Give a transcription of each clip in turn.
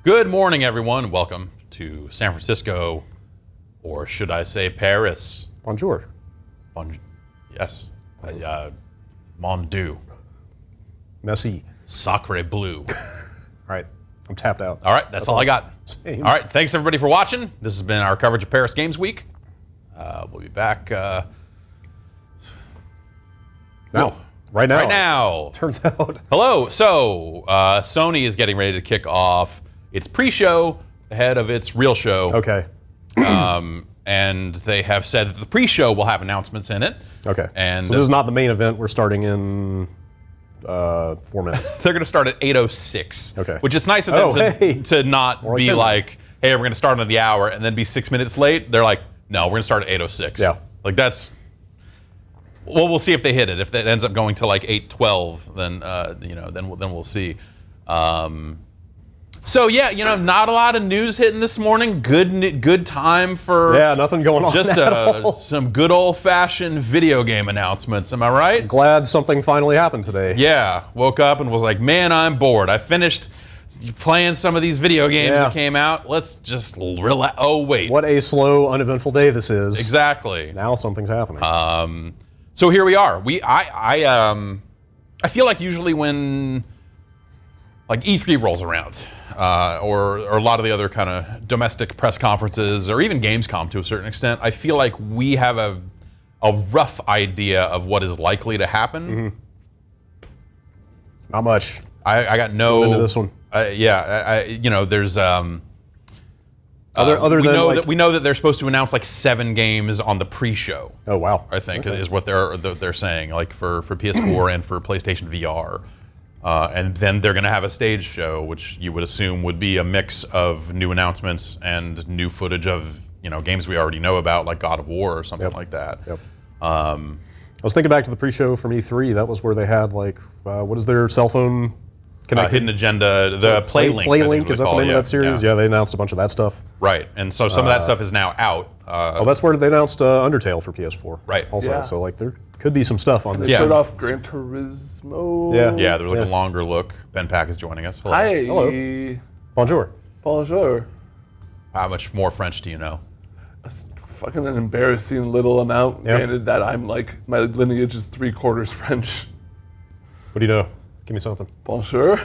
Good morning, everyone. Welcome to San Francisco, or should I say Paris? Bonjour. Yes. Mon Dieu. Merci. Sacre bleu. All right, I'm tapped out. All right, that's all I got. Same. All right, thanks everybody for watching. This has been our coverage of Paris Games Week. We'll be back Right now. Turns out. Hello. So, Sony is getting ready to kick off its pre-show ahead of its real show. Okay. And they have said that the pre-show will have announcements in it. Okay. And so this is not the main event. We're starting in 4 minutes. They're going to start at 8:06. Okay. Which is nice of them to not More like be 10 like, hey, we're going to start on the hour and then be 6 minutes late. They're like, no, we're going to start at 8:06. Yeah. Like that's. Well, we'll see if they hit it. If it ends up going to like 8:12, then then we'll see. So yeah, not a lot of news hitting this morning. Good time for nothing going on. Just some good old-fashioned video game announcements. Am I right? Glad something finally happened today. Yeah, woke up and was like, man, I'm bored. I finished playing some of these video games that came out. Let's just relax. Oh wait, What a slow, uneventful day this is. exactly. Now something's happening. So here we are. I feel like usually when like E3 rolls around, or a lot of the other kind of domestic press conferences, or even Gamescom to a certain extent, I feel like we have a rough idea of what is likely to happen. Mm-hmm. Not much. I got no. Into this one. There's. We know that they're supposed to announce like 7 games on the pre-show. Oh wow! I think is what they're saying, like for PS4 and for PlayStation VR, and then they're going to have a stage show, which you would assume would be a mix of new announcements and new footage of games we already know about, like God of War or something like that. Yep. I was thinking back to the pre-show from E3. That was where they had like what is their cell phone connected? Hidden Agenda, the PlayLink. PlayLink, is that the name of that series? Yeah, they announced a bunch of that stuff. Right, and so some of that stuff is now out. That's where they announced Undertale for PS4. Right. Also, so like there could be some stuff on this. They showed off Gran Turismo. Yeah, there was like a longer look. Ben Pack is joining us. Hello. Hi. Hello. Bonjour. Bonjour. How much more French do you know? Fucking an embarrassing little amount. Granted that I'm like, my lineage is 3/4 French. What do you know? Give me something. Bonjour.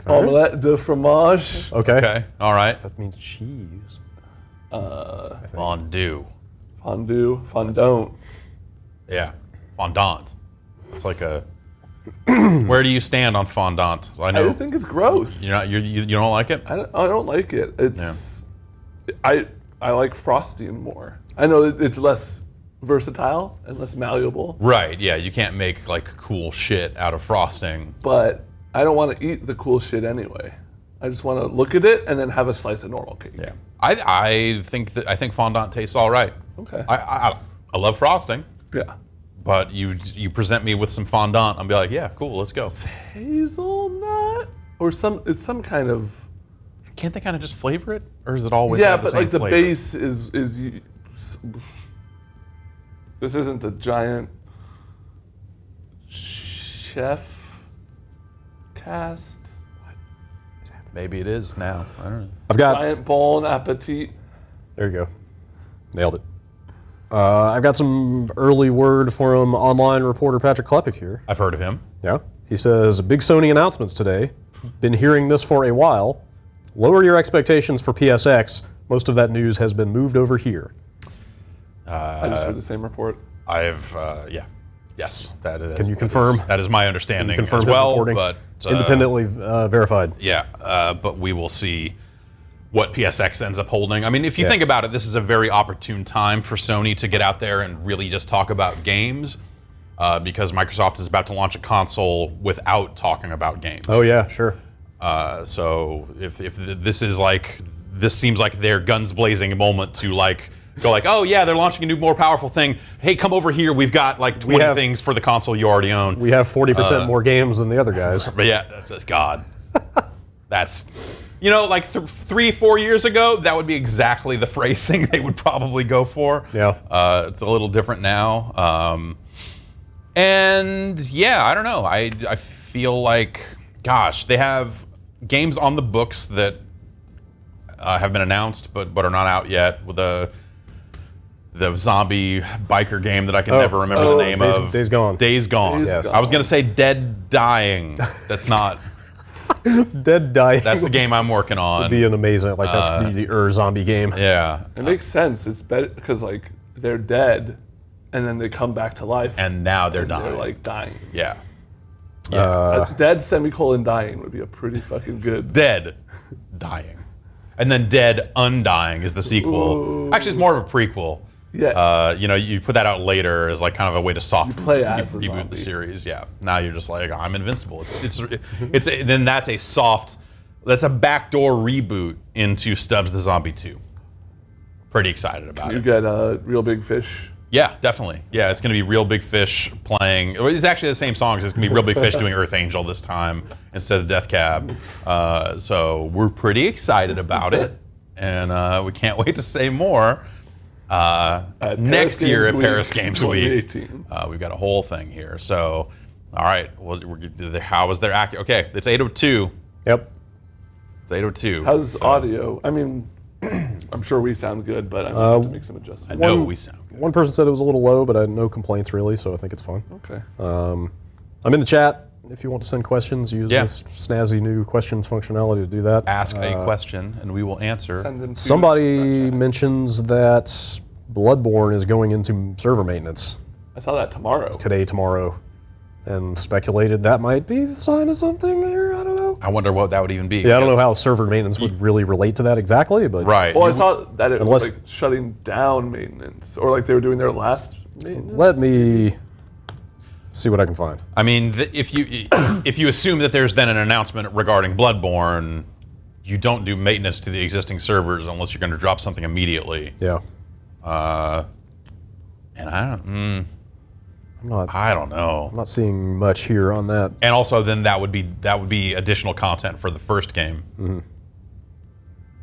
Omelette de fromage. Okay. All right. That means cheese. Fondue. Fondue. Fondant. Yeah. Fondant. It's like a. Where do you stand on fondant? I know. I think it's gross. You don't like it? I don't like it. It's. I like frosting more. I know it's less versatile and less malleable. Right. Yeah. You can't make like cool shit out of frosting. But I don't want to eat the cool shit anyway. I just want to look at it and then have a slice of normal cake. Yeah. I think fondant tastes all right. Okay. I love frosting. Yeah. But you present me with some fondant, I'll be like, yeah, cool, let's go. Hazelnut or it's some kind of. Can't they kind of just flavor it, or is it always have the same flavor? Yeah, but like the base is. This isn't the giant chef cast. Maybe it is now. I don't know. I've got Giant Bon Appetit. There you go. Nailed it. I've got some early word from online reporter Patrick Klepek here. I've heard of him. Yeah. He says, big Sony announcements today. Been hearing this for a while. Lower your expectations for PSX. Most of that news has been moved over here. I just heard the same report. Yes. Can you confirm? That is my understanding confirm as his well, reporting? but Independently verified. Yeah, but we will see what PSX ends up holding. I mean, if you think about it, this is a very opportune time for Sony to get out there and really just talk about games, because Microsoft is about to launch a console without talking about games. Oh yeah, sure. So if this seems like their guns blazing moment to like go like, oh yeah, they're launching a new, more powerful thing. Hey, come over here. We've got like 20 things for the console you already own. We have 40% more games than the other guys. But yeah, God, that's like 3-4 years ago, that would be exactly the phrasing they would probably go for. Yeah. It's a little different now. And yeah, I don't know. I feel like, gosh, they have games on the books that have been announced, but are not out yet. With the zombie biker game that I can never remember the name of. Days Gone. Days Gone. Days Yes. Gone. I was gonna say Dead Dying. That's not. Dead Dying. That's the game I'm working on. Be an amazing, like that's the zombie game. Yeah. It makes sense. It's better because like they're dead, and then they come back to life, And now they're dying. they're like dying. Yeah. Dead semicolon dying would be a pretty fucking good. Dead Dying. And then Dead Undying is the sequel. Ooh. Actually, it's more of a prequel. Yeah. You put that out later as like kind of a way to soft play as the reboot zombie. the series. Yeah. Now you're just like, I'm invincible. Then that's a soft, that's a backdoor reboot into Stubbs the Zombie 2. Pretty excited about You it. get Real Big Fish. Yeah, definitely. Yeah, it's going to be Real Big Fish playing. It's actually the same songs. It's going to be Real Big Fish doing Earth Angel this time instead of Death Cab. So we're pretty excited about it, and we can't wait to say more. Next year at Paris Games Week, 2018. we've got a whole thing here. So, all right. Well, how was their act? Okay, it's 8:02. Yep. It's 8:02. How's audio? I mean, I'm sure we sound good, but I might have to make some adjustments. I know we sound good. One person said it was a little low, but I had no complaints really, so I think it's fine. Okay. I'm in the chat. If you want to send questions, use this snazzy new questions functionality to do that. Ask a question, and we will answer. Send them to Somebody mentions that Bloodborne is going into server maintenance I saw that tomorrow. today, tomorrow, and speculated that might be the sign of something here. I don't know. I wonder what that would even be. Yeah, I don't know how server maintenance would really relate to that exactly, but Right. Well, I saw that it was Unless- like shutting down maintenance, or like they were doing their last maintenance. let me see what I can find. I mean, if you assume that there's then an announcement regarding Bloodborne, you don't do maintenance to the existing servers unless you're going to drop something immediately. Yeah, And I don't know. I'm not seeing much here on that. And also, then that would be additional content for the first game.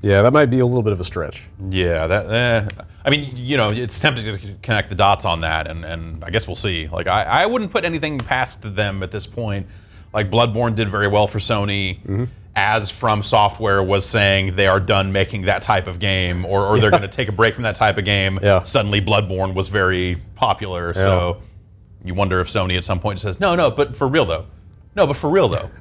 Yeah, that might be a little bit of a stretch. Yeah, I mean, it's tempting to connect the dots on that, and I guess we'll see. Like, I wouldn't put anything past them at this point. Like, Bloodborne did very well for Sony. As From Software was saying they are done making that type of game, or they're going to take a break from that type of game. Yeah. Suddenly, Bloodborne was very popular. So you wonder if Sony at some point says, no, but for real though. No, but for real though.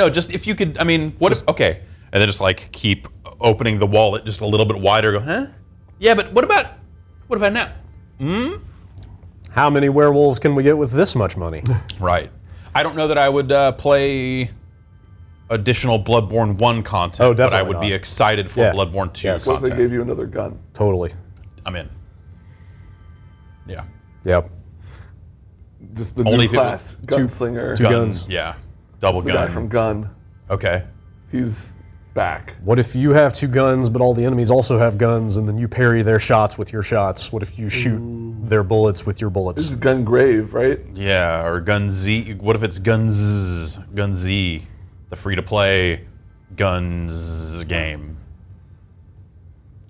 Just if you could. I mean, what if? Okay, and then just like keep opening the wallet just a little bit wider. Go, huh? Yeah, but what about now? How many werewolves can we get with this much money? Right. I don't know that I would play additional Bloodborne 1 content, Oh, but I definitely would be not. excited for Yeah. Bloodborne 2 Yes. What if they content. gave you another gun? Totally. I'm in. Yeah. Yep. Just the Only new if it class, gunslinger. two guns. Yeah. Double The guy gun. from Gun. Okay. He's back. What if you have two guns, but all the enemies also have guns, and then you parry their shots with your shots? What if you shoot their bullets with your This bullets? is Gun Grave, right? Yeah, or Gun Z. What if it's Gun Z, the free-to-play Guns game?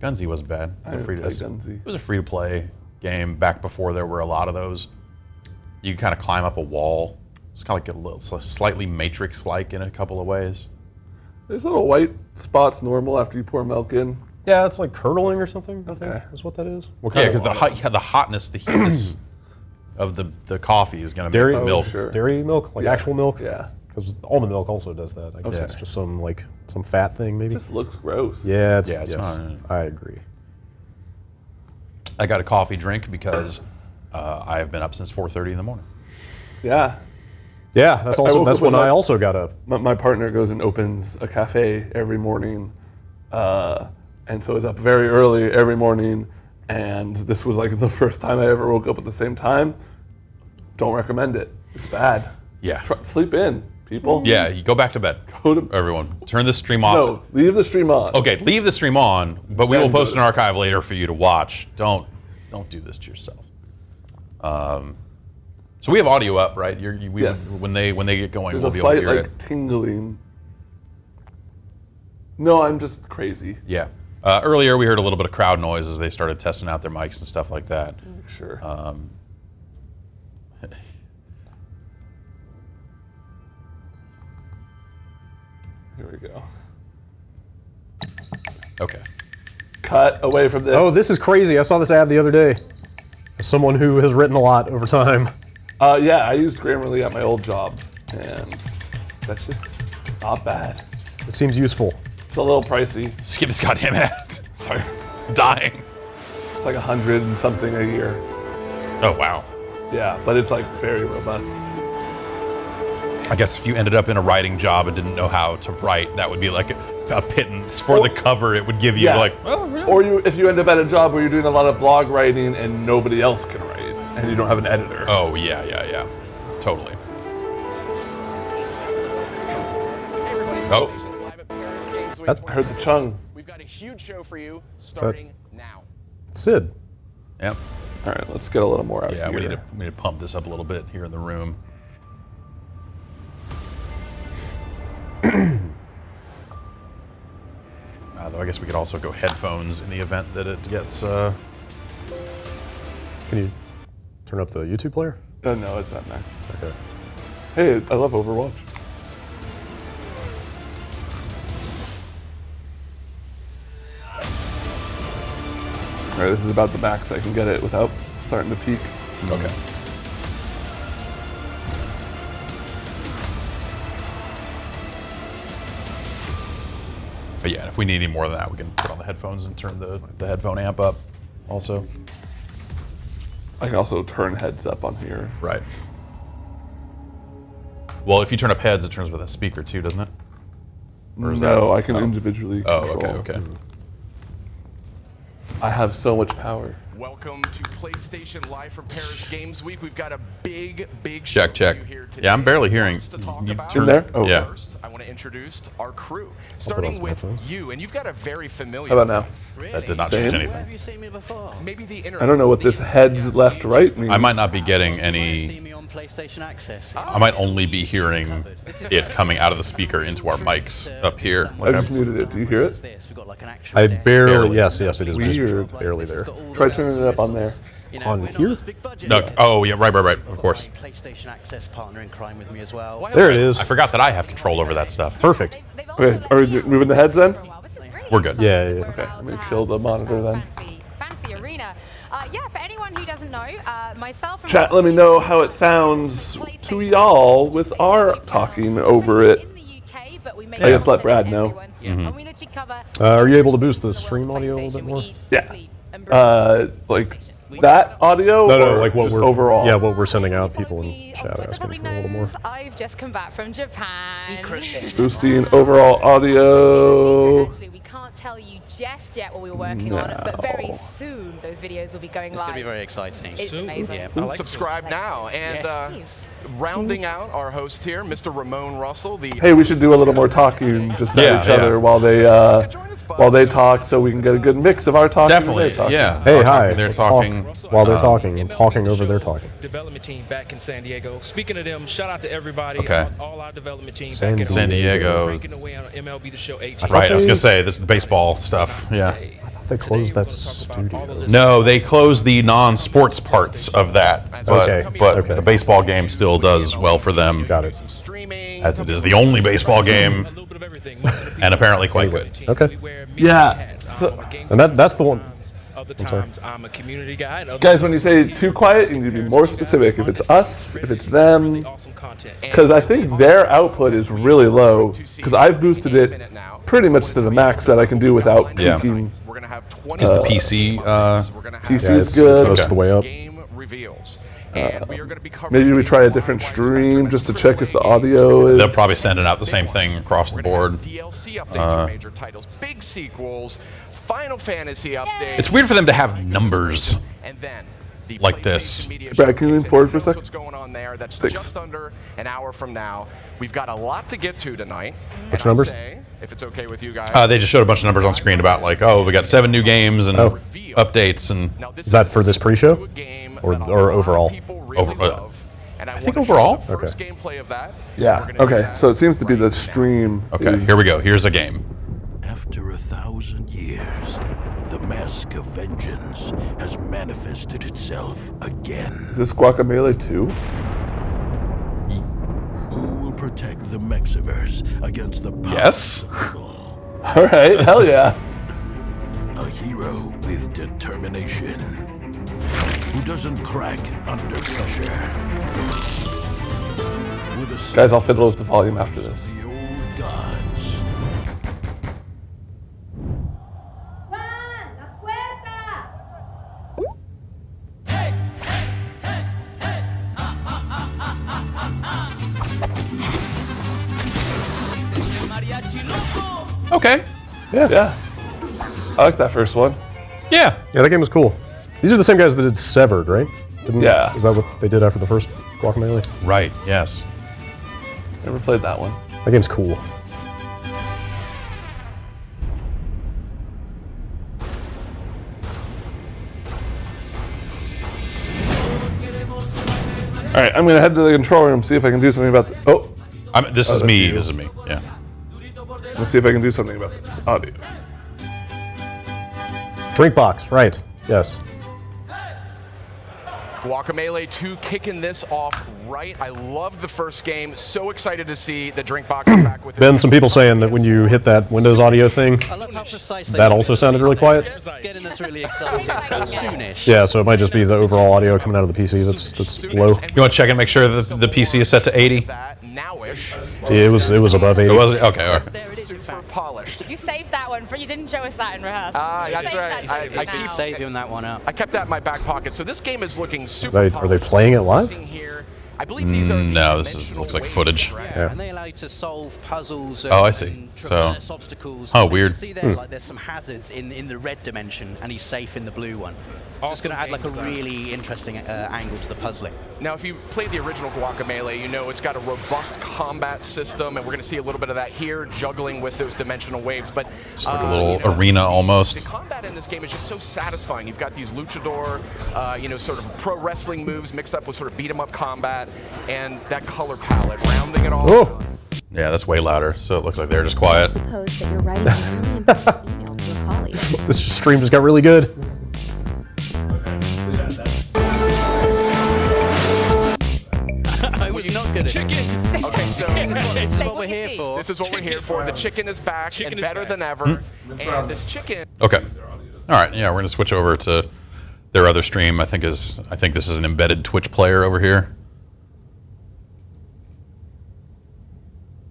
Gun Z wasn't bad. I didn't play Gun Z. It was a free-to-play game back before there were a lot of those. You could kind of climb up a wall. It's kind of like a little, slightly Matrix-like in a couple of ways. There's little white spots normal after you pour milk in. Yeah, it's like curdling or something. I think, Okay. is what that is. What Yeah, kind because of the hotness, the heatness of the coffee is going to Dairy- make the milk. Sure. dairy milk, like Yeah. actual milk? Yeah. Because almond milk also does that. I guess Okay. it's just some fat thing, maybe. It just looks gross. Yeah, it's Yeah, it's yes, not- I agree. I got a coffee drink because I have been up since 4:30 in the morning. Yeah. Yeah, that's woke up when with I my- also got up. My partner goes and opens a cafe every morning. And so is up very early every morning. And this was like the first time I ever woke up at the same time. Don't recommend it. It's bad. Yeah. Sleep in, people. Yeah, you go back to bed. Go to Everyone, turn the stream off. No, leave the stream on. Okay, leave the stream on, but we Then will go post to- an archive later for you to watch. Don't do this to yourself. So we have audio up, right? Yes. When they get going, There's we'll a be able to slight hear like it. tingling. No, I'm just crazy. Yeah. Earlier, we heard a little bit of crowd noise as they started testing out their mics and stuff like that. Sure. Here we go. Okay. Cut away from this. Oh, this is crazy. I saw this ad the other day. As someone who has written a lot over time. Yeah, I used Grammarly at my old job, and that's just not bad. It seems useful. It's a little pricey. Skip this goddamn ad. Sorry. It's dying. It's like 100 and something a year. Oh, wow. Yeah, but it's like very robust. I guess if you ended up in a writing job and didn't know how to write, that would be like a pittance for the cover it would give you. Yeah. Like, oh, really? Or if you end up at a job where you're doing a lot of blog writing and nobody else can write, and you don't have an editor. Oh, yeah. Totally. Oh. I heard the chung. We've got a huge show for you starting now. Sid. Yep. All right, let's get a little more out Yeah, here. we need to pump this up a little bit here in the room. Though I guess we could also go headphones in the event that it gets. Can you turn up the YouTube player? No, it's not next. Okay. Hey, I love Overwatch. All right, this is about the max I can get it without starting to peak. Okay. But yeah, if we need any more than that, we can put on the headphones and turn the headphone amp up also. I can also turn heads up on here. Right. Well, if you turn up heads, it turns with a speaker too, doesn't it? Or is No, that- I can individually Oh, control. okay. I have so much power. Welcome to PlayStation Live from Paris Games Week. We've got a big show Check. for you here today. Yeah, I'm barely hearing. Lots to talk You about. turn- In there? Oh. Yeah. First, I want to introduce our crew, on starting some with headphones. you, and you've got a very familiar How about now? face. That did not Same. change Where anything. have you seen me before? Maybe the internet. I don't know what this heads left right means. I might not be getting See any. me on PlayStation Access. I might only be hearing it coming out of the speaker into our mics up here. I just muted it. Do you hear it? I barely. Barely. Yes, it is Weird. just barely there. Try turning it up on there. On here? No. Oh, yeah. Right. Of course. PlayStation Access partner in crime with me as well. There it is. I forgot that I have control over that stuff. Perfect. Okay, are we moving the heads then? We're good. Yeah. Okay, let me kill the monitor then. Fancy arena. Yeah, for anyone who doesn't know, myself and Chat, let me know how it sounds to y'all with our talking over it. in the UK, but we make I guess it let for Brad know. everyone. And we literally cover Are you able to boost the world stream of audio a little bit PlayStation. We more? eat, Yeah. sleep, and breathe Like that audio? No, or like what just we're overall. Yeah, what we're sending out. Follow People in me on chat Twitter asking probably for a little more. knows I've just come back from Japan. Boosting overall audio. Actually, we can't tell you just yet what we were working on, but very No. soon those videos will be going It's live. going to be very exciting. It's amazing. Yeah, I like Subscribe now. And Yes. rounding out our host here, Mr. Ramon Russell, the Hey, we should do a little more talking just Yeah, at each other yeah. while they talk, so we can get a good mix of our talking Definitely. and their talking. Yeah. Hey, Our hi. talking, They're Let's talking. talk while they're talking and talking over their talking. Development team back in San Diego. Speaking of them, shout out to everybody. Okay. All our development team San back in San Diego. Breaking away on MLB The Show 18. Right. I was gonna say this is the baseball stuff. Yeah. They closed that studio. No, they closed the non-sports parts of that, but Okay. the baseball game still does well for them, Got it. streaming. as it is the only baseball game, A little bit of everything. and apparently quite good. Okay. Yeah, so- And that's the one. Other sorry. times I'm a community guy. And other Guys, when you say too quiet, you need to be more specific. If it's us, if it's them, awesome content. because I think their output is really low. Because I've boosted it pretty much to the max that I can do without Yeah. peaking. We're gonna have 20 Is the PC? we're gonna have PC Yeah, is it's good. most of the way up. game reveals. And we are gonna be covering Maybe we try a different stream just to check if the audio is. They'll probably send it out the same thing across the board. DLC updates for major titles, big sequels, Final Fantasy updates. It's weird for them to have numbers. And then the like this. PlayStation Media Brad, can you lean Showcase. forward for a Knows sec? What's going on there? That's Thanks. just under an hour from now. We've got a lot to get to tonight. Which And I numbers? say, if it's okay with you guys. They just showed a bunch of numbers on screen about like, oh, we got 7 new games and Oh. updates and. Now, this Is that for this pre-show? to a game Or- that a or lot of overall? people really love. And I think wanna show overall. the first Okay. gameplay of that. Yeah. We're gonna do Okay. that So it seems to be the right stream. Okay, is- here we go. Here's a game. After 1,000 years, the mask of vengeance has manifested itself again. Is this Guacamelee 2? Who will protect the Mexiverse against the power Yes. of all? All right. Hell yeah. hero with determination, who doesn't crack under pressure. With a Guys, I'll fiddle with the volume after this. the old gods. Okay. Yeah. I like that first one. Yeah. Yeah, that game was cool. These are the same guys that did Severed, right? Yeah. Is that what they did after the first Guacamelee? Right. Yes. Never played that one. That game's cool. All right, I'm gonna head to the control room, see if I can do something about the. Oh, This is that's me. you. This is me. Yeah. let's see if I can do something about this audio. Drink box, right. Yes. Guacamelee 2 kicking this off right. I love the first game. So excited to see the drink box come back with Ben, some people saying that when you hit that Windows audio thing, I love how precise that also sounded really quiet. Getting us really excited. Soonish. Yeah, so it might just be the overall audio coming out of the PC that's low. You want to check and make sure that the PC is set to 80? that nowish. It was above 80. It was okay. All right. There it is, in fact. Polished. You saved that one, for you didn't show us that in rehearsal. Ah, You that's saved right. that shit I now. keep Saving that one up. I kept that in my back pocket. So this game is looking super Are they polished. playing it live? Seeing here, I believe these are No, this dimensional looks like waves, footage. correct? Yeah. And they allow you to solve puzzles. Oh, I see. And So- traverse obstacles. Oh, And you weird. can see there, like, there's some hazards in the red dimension, and he's safe in the blue one. So it's going to add like a really interesting angle to the puzzling. Now, if you played the original Guacamelee, you know it's got a robust combat system, and we're going to see a little bit of that here, juggling with those dimensional waves. But Just like a little arena almost. The combat in this game is just so satisfying. You've got these luchador, sort of pro wrestling moves mixed up with sort of beat 'em up combat, and that color palette, rounding it all. Oh! Yeah, that's way louder. So it looks like they're just quiet. Suppose that you're writing a million email to a colleague. This stream just got really good. I was not good at Chicken. Okay, so This is Say what we're what you here see. for. this is what we're here for. The chicken is back Chicken and is better back. than ever. And this chicken. Okay. All right. Yeah, we're gonna switch over to their other stream. I think this is an embedded Twitch player over here.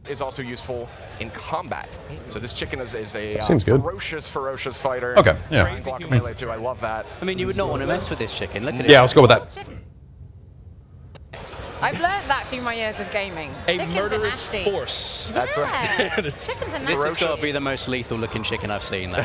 Is also useful in combat. So this chicken is a Seems good. ferocious fighter. Okay, yeah. Great Guacamelee too. I love that. I mean, you would not want to mess with this chicken. Look at it. Yeah, let's go with that. I've learned that through my years of gaming. A Chickens are murderous nasty. force. That's right. Yeah. Chickens are This has nasty. got to be the most lethal looking chicken I've seen, though.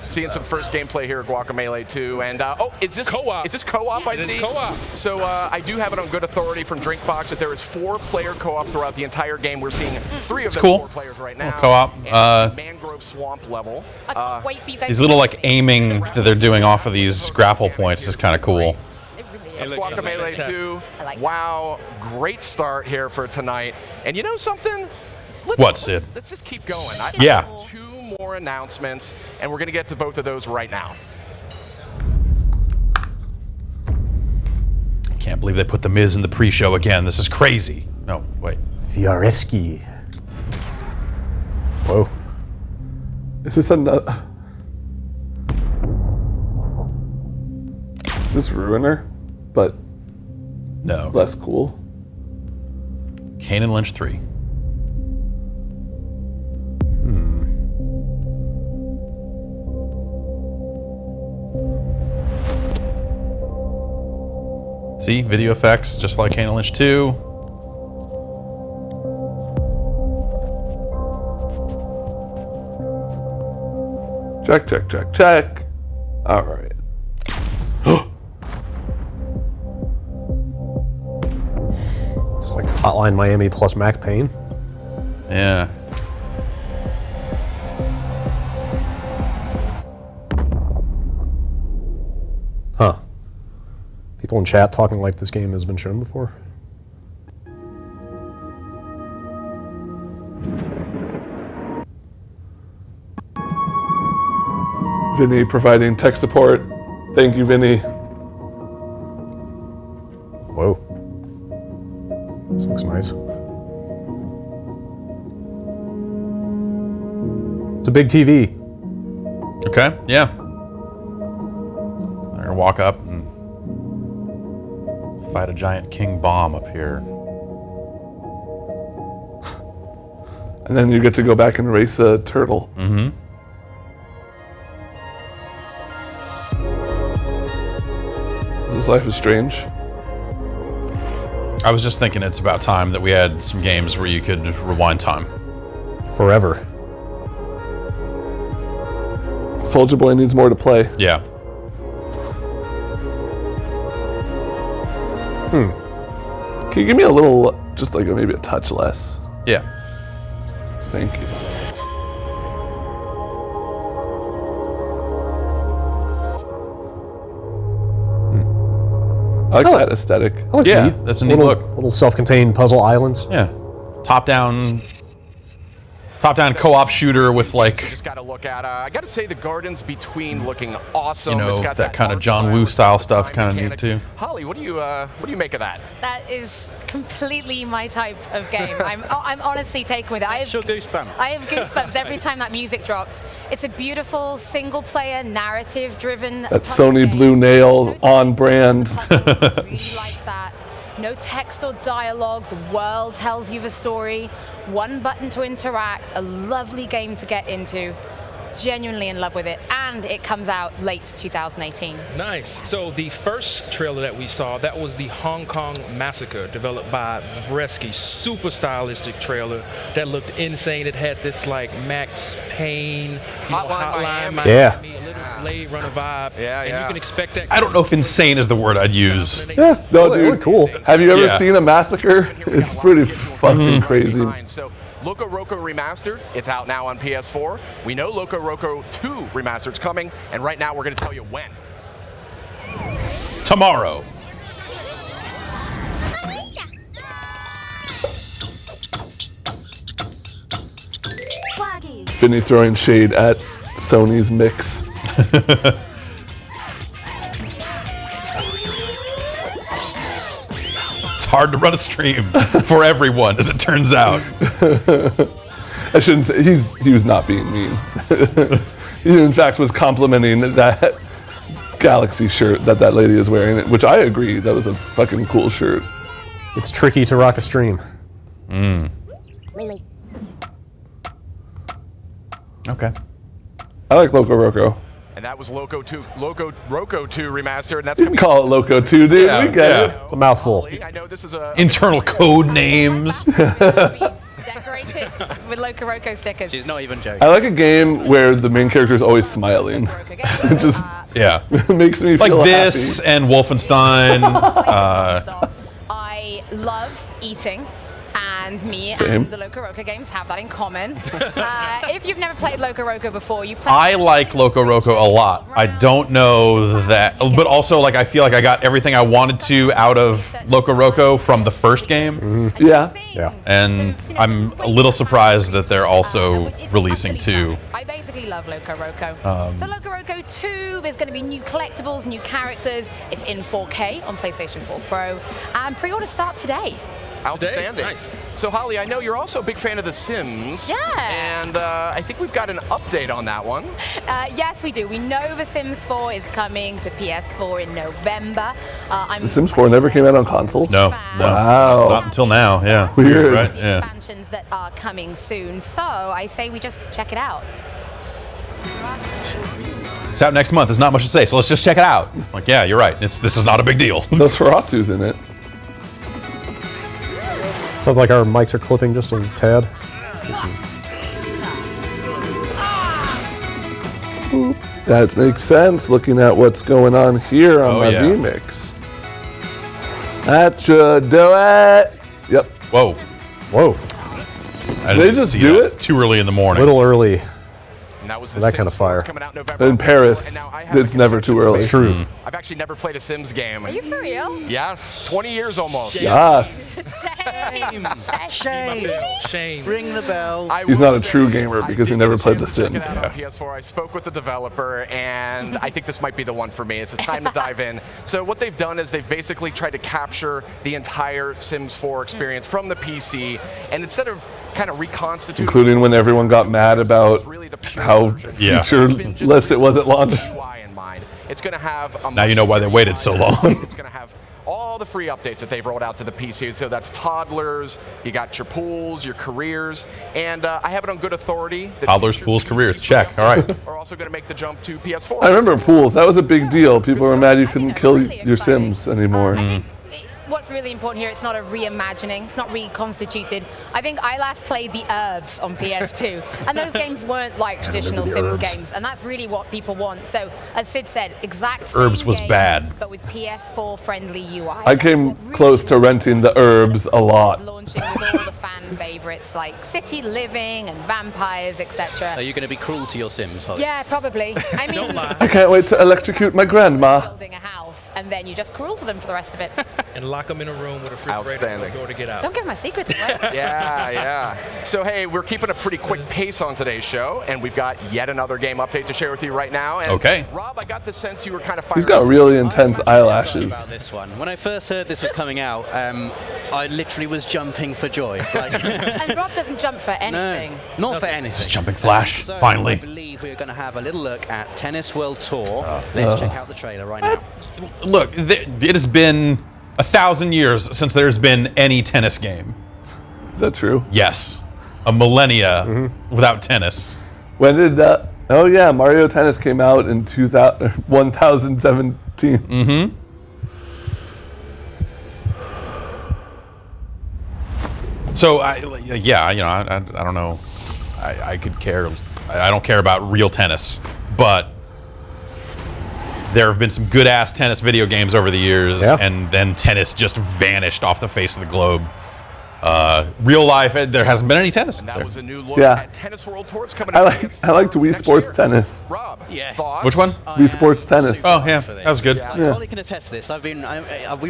Seeing some first gameplay here at Guacamelee 2, and is this Co-op. Is this co-op? I It is see. co-op. So I do have it on good authority from Drinkbox that there is 4-player co-op throughout the entire game. We're seeing 3 of them cool. 4 players right now. co-op. And Mangrove Swamp level. I can't wait for you guys These to little get like this. aiming that they're doing off of these grapple points is kind of cool. It really is. look, Guacamelee fantastic. 2. I like Wow, great start here for tonight. And you know something? What, Sid? Let's just keep going. Yeah. 2 more announcements, and we're going to get to both of those right now. Can't believe they put the Miz in the pre-show again. This is crazy. No, wait. Fiareski. Whoa. Is this another? Is this Ruiner, but No. less cool? Kane and Lynch 3. See, video effects, just like Kane and Lynch 2. Check, check, check, check. All right. It's like Hotline Miami plus Max Payne. Yeah. Huh. People in chat talking like this game has been shown before. Vinny providing tech support. Thank you, Vinny. Whoa. This looks nice. It's a big TV. Okay, yeah. I'm gonna walk up and fight a giant king bomb up here. And then you get to go back and race a turtle. Mm-hmm. This Life is Strange. I was just thinking it's about time that we had some games where you could rewind time. Forever. Soulja Boy needs more to play. Yeah. Can you give me a little, just like maybe a touch less? Yeah. Thank you. I like that aesthetic. That looks Yeah, neat. that's a neat little, look. Little self-contained puzzle islands. Yeah. Top-down co-op shooter with like, Just got to look at. I got to say the gardens between looking awesome. you know, It's got that kind of art John style Woo with style the stuff time kind of neat mechanics. too. Holly, what do you make of that? That is completely my type of game. I'm honestly taken with it. I have goosebumps. I have goosebumps every time that music drops. It's a beautiful single-player, narrative-driven. That Sony Blue Nail on brand. Really like that. No text or dialogue. The world tells you the story. One button to interact. A lovely game to get into. Genuinely in love with it, and it comes out late 2018. Nice. So the first trailer that we saw, that was the Hong Kong Massacre, developed by Vresky. Super stylistic trailer that looked insane. It had this like Max Payne, Hotline Miami. Yeah. a little Blade Runner vibe. Yeah, and yeah. you can expect that. I don't know if insane is the word I'd use. Yeah. No, they dude. look cool. Have you ever Yeah. seen a massacre? It's pretty fucking crazy. So Loco Roco Remastered, it's out now on PS4. We know Loco Roco 2 Remastered's coming, and right now we're going to tell you when. Tomorrow. Vinny throwing shade at Sony's mix. It's hard to run a stream for everyone, as it turns out. I shouldn't say, he was not being mean. He in fact was complimenting that Galaxy shirt that lady is wearing, which I agree, that was a fucking cool shirt. It's tricky to rock a stream. Okay. I like Loco Roco. And that was Loco Roco 2 Remastered, and that's You can call it Loco too, dude. Yeah, We get yeah. it. It's a mouthful. I know this is a Internal code names. Decorated with Loco Roco stickers. She's not even joking. I like a game where the main character is always smiling. It just Yeah. makes me Like feel this happy. and Wolfenstein. I love eating, and me Same. and the Loco Roco games have that in common. If you've never played Loco Roco before, you play. I like Loco Roco a lot. I don't know that, but also like I feel like I got everything I wanted to out of Loco Roco from the first game, Yeah. Yeah. and I'm a little surprised that they're also releasing two. I basically love Loco Roco. So Loco Roco 2, there's going to be new collectibles, new characters. It's in 4K on PlayStation 4 Pro, and pre-order start today. outstanding. Nice. So Holly, I know you're also a big fan of The Sims. Yeah. And I think we've got an update on that one. Yes, we do. We know The Sims 4 is coming to PS4 in November. The Sims 4 never came out on console? No, no, Wow. not until now. Yeah, Weird. Right? The Yeah. expansions that are coming soon. So I say we just check it out. It's out next month. There's not much to say, so let's just check it out. Like, yeah, you're right. This is not a big deal. Nosferatu's in it. Sounds like our mics are clipping just a tad. That makes sense looking at what's going on here on Oh, my yeah. vMix. That should do it. Yep. Whoa. Whoa. I They didn't just see do that. it? It's too early in the morning. A little early. And that was For The that kind Sims of 4. fire. It's coming out November. In Paris, And now I have it's a never too confession early. It's true. I've actually never played a Sims game. Are you for real? Yes, 20 years almost. Yes. Shame. Shame. Ring the bell. I He's will not a say true this, gamer I because he did never get a played The chance to check it Sims. out on PS4. I spoke with the developer, and I think this might be the one for me. It's a time to dive in. So what they've done is they've basically tried to capture the entire Sims 4 experience from the PC, and instead of kind of reconstituted. Including when everyone got mad about Really the pure how version. Yeah. featureless it was at launch. UI in mind. It's going to have a Now you know why they waited so long. It's going to have all the free updates that they've rolled out to the PC. So that's toddlers, you got your pools, your careers, and I have it on good authority. that Toddlers, future pools, PC careers. Check. All right. versions Are also going to make the jump to PS4. I remember pools. That was a big deal. People were mad you I think couldn't that's kill really your exciting. Sims anymore. I think what's really important here, it's not a reimagining, it's not reconstituted. I think I last played the Herbs on PS2, and those games weren't like traditional the Sims Herbs. games, and that's really what people want. So, as Sid said, exact same Herbs was game, bad. but with PS4 friendly UI. I came That's what close to really renting the Herbs a lot. launching with all the fan favorites like city living and vampires, etc. Are you going to be cruel to your Sims, Holly? Yeah, probably. I mean, Don't lie. I can't wait to electrocute my grandma. building a house and then you just cruel to them for the rest of it. And lock them in a room with a refrigerator and Outstanding. a door to get out. Don't give my secrets away. Yeah. So, hey, we're keeping a pretty quick pace on today's show, and we've got yet another game update to share with you right now. And Okay. Rob, I got the sense you were kind of He's fired got up. really intense About eyelashes. this one. When I first heard this was coming out, I literally was jumping for joy. Like, And Rob doesn't jump for anything. no, not for anything. This is Jumping Flash, So, finally. I believe we're going to have a little look at Tennis World Tour. Let's check out the trailer right now. Look, it has been 1,000 years since there's been any tennis game. Is that true? Yes. A millennia without tennis. When did that? Oh yeah, Mario Tennis came out in 1017. So, I don't know. I could care. I don't care about real tennis, but there have been some good-ass tennis video games over the years, Yeah. and then tennis just vanished off the face of the globe. Real life, there hasn't been any tennis. And that there. was a new look Yeah. at Tennis World Tour. It's coming I out like I liked Wii next Sports year. Tennis. Rob, Yeah. thoughts? Which one? Wii Sports Tennis. Oh, yeah, that was good. Yeah. Holly can attest to this. I've been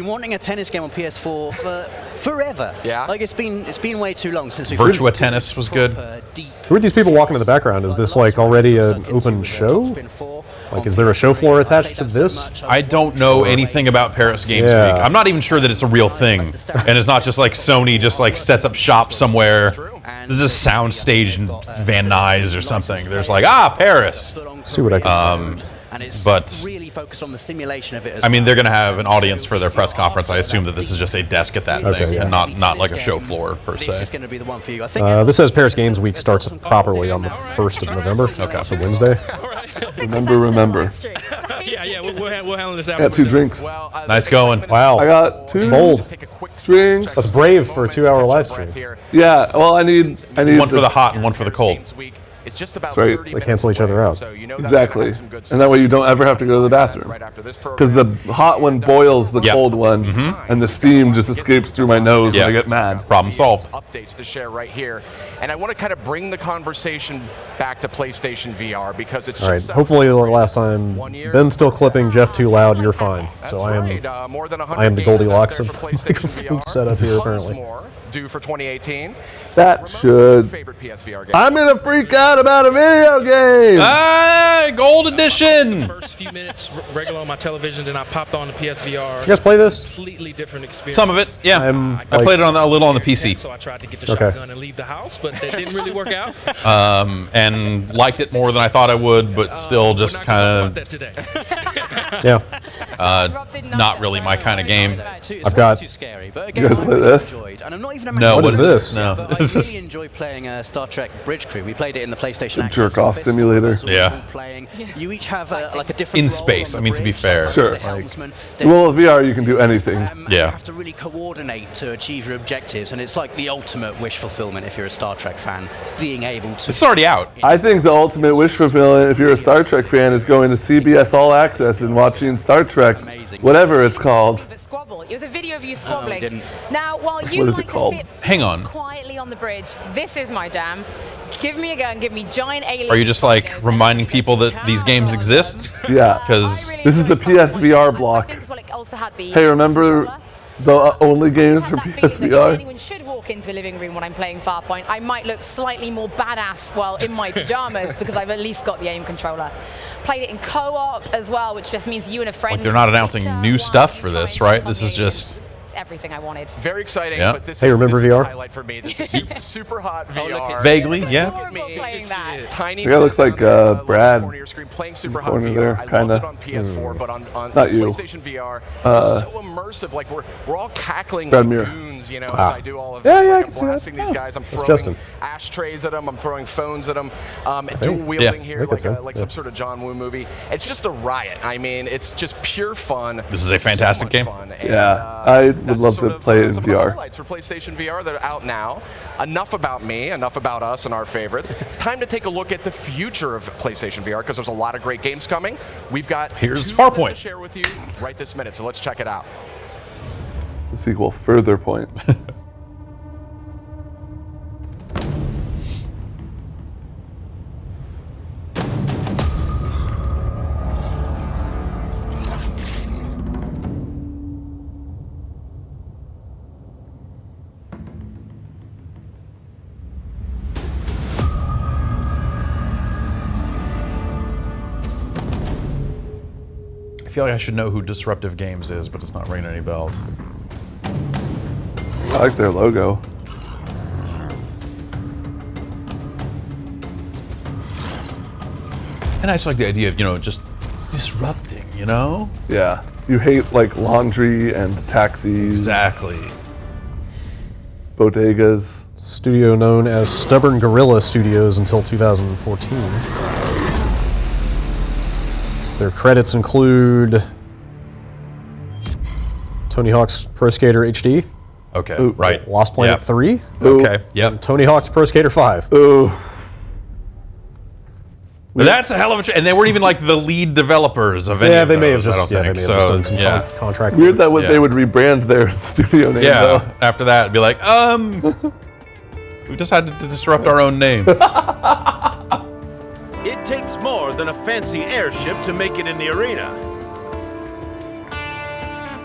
wanting a tennis game on PS4 for forever. Yeah. Like it's been way too long since we've Virtua Tennis was good. Deep. Who are these people walking in the background? Is this like already an open show? Like, is there a show floor attached to this? I don't know anything about Paris Games Yeah. Week. I'm not even sure that it's a real thing, and it's not just like Sony just like sets up shop somewhere. This is a sound stage in Van Nuys or something. There's like Paris. See what I can find. And it's but- really focused on the simulation of it as I mean, they're well. going to have an audience for their press conference. I assume that this is just a desk at that Okay, thing, yeah. and not like a show floor per This is se. going to be the one for you. I think This says Paris Games Week starts properly on the 1st of November. Okay. So Wednesday. Remember. Yeah, we'll handle this I after. got 2 drinks. Well, Nice going. Wow. I got 2 bold. Take a quick drinks. That's brave for a 2-hour live stream. Yeah. Well, I need One for the hot and one for the cold. It's just about That's right. 30 They cancel each other out. So you know that's Exactly. gonna have some good And that way you don't ever have to go to the bathroom. right after this program. Because the hot one boils the Yep. cold one, and the steam just escapes through my nose Yeah. when I get mad. Problem solved. Updates to share right here, and I want to kind of bring the conversation back to PlayStation VR because it's All right. just Hopefully, the last time Ben's still clipping Jeff too loud. You're fine. That's So I am. right. More than 100 I am the games out Goldilocks there of for the PlayStation microphone VR. setup here, Tons apparently. more due for 2018. That Ramon, should. favorite PSVR game? I'm gonna freak out about a video game. Hey, gold edition! First few minutes regular on my television, then I popped on the PSVR. You guys play this? Completely different experience. Some of it, yeah. I'm I played it on a little on the PC, So I tried to get the Okay. shotgun and leave the house, but that didn't really work out. and liked it more than I thought I would, but still We're just not gonna talk kind about that today. Yeah. Rob did not really my kind of game. It's I've got- too scary. But You guys play this? Enjoyed, and I'm not even a No, What what is is this? No. But I really enjoy playing Star Trek Bridge Crew. We played it in the PlayStation Access jerk-off office. simulator. That's what Yeah. we're all playing. You each have like a different In role space, on I the mean, to be bridge. fair. Sure. The helmsman. Well, with VR you can do anything. Yeah. You have to really coordinate to achieve your objectives, and it's like the ultimate wish fulfillment if you're a Star Trek fan, being able to. It's already out. I think the ultimate wish fulfillment, if you're a Star Trek fan, is going to CBS All Access and watching Star Trek, Amazing. whatever it's called. But squabble. It was a video of you squabbling. didn't. Now, while you What is like it called? to sit Hang on. quietly on the bridge, this is my jam. Give me a gun. Give me giant aliens. Are you just like reminding people that these games exist? Yeah. Because This is the PSVR block. Hey, Hey, remember the only games for If PSVR? anyone should walk into a living room when I'm playing Farpoint, I might look slightly more badass while in my pajamas because I've at least got the aim controller. Played it in co-op as well, which just means you and a friend. like they're not announcing new stuff for this, right? This is just everything I wanted. Very exciting, Yeah. but this Hey, is remember this is VR? the highlight for me. This is super hot VR. Vaguely, yeah. Adorable playing that. Tiny. Yeah, it looks like Brad corner of your screen playing super in the hot corner VR. there, I loved kinda. it on PS4, but on Not you. PlayStation VR, it's so immersive. Like we're all cackling Brad like Muir. goons, you know, as I do all of Yeah, this. yeah, I Like, can I'm see that. blasting these guys. I'm throwing Justin. ashtrays at them. I'm throwing phones at them. Dual wielding Yeah, here I think so. like Yeah. some sort of John Woo movie. It's just a riot. I mean, it's just pure fun. This is a fantastic much game. fun. And, Yeah, I would that's love sort to of, play it in some of the VR. highlights for PlayStation VR that are out now. Enough about me, enough about us and our favorites. It's time to take a look at the future of PlayStation VR because there's a lot of great games coming. We've got Here's two of them Farpoint. to share with you right this minute, so let's check it out. The sequel, Further Point. I feel like I should know who Disruptive Games is, but it's not ringing any bells. I like their logo. And I just like the idea of, just disrupting, Yeah. You hate like laundry and taxis, Exactly. bodegas. Studio known as Stubborn Gorilla Studios until 2014. Their credits include Tony Hawk's Pro Skater HD, Okay, Ooh. right. Lost Planet Yep. 3, Okay, yep. Tony Hawk's Pro Skater 5. Ooh. But that's a hell of a... And they weren't even like the lead developers of any Yeah, of they may have those, just, I don't think. they may have just done some yeah. contract. Weird that Yeah. they would rebrand their studio name Yeah, though. after that, it'd be like, we just had to disrupt our own name. It takes more than a fancy airship to make it in the arena.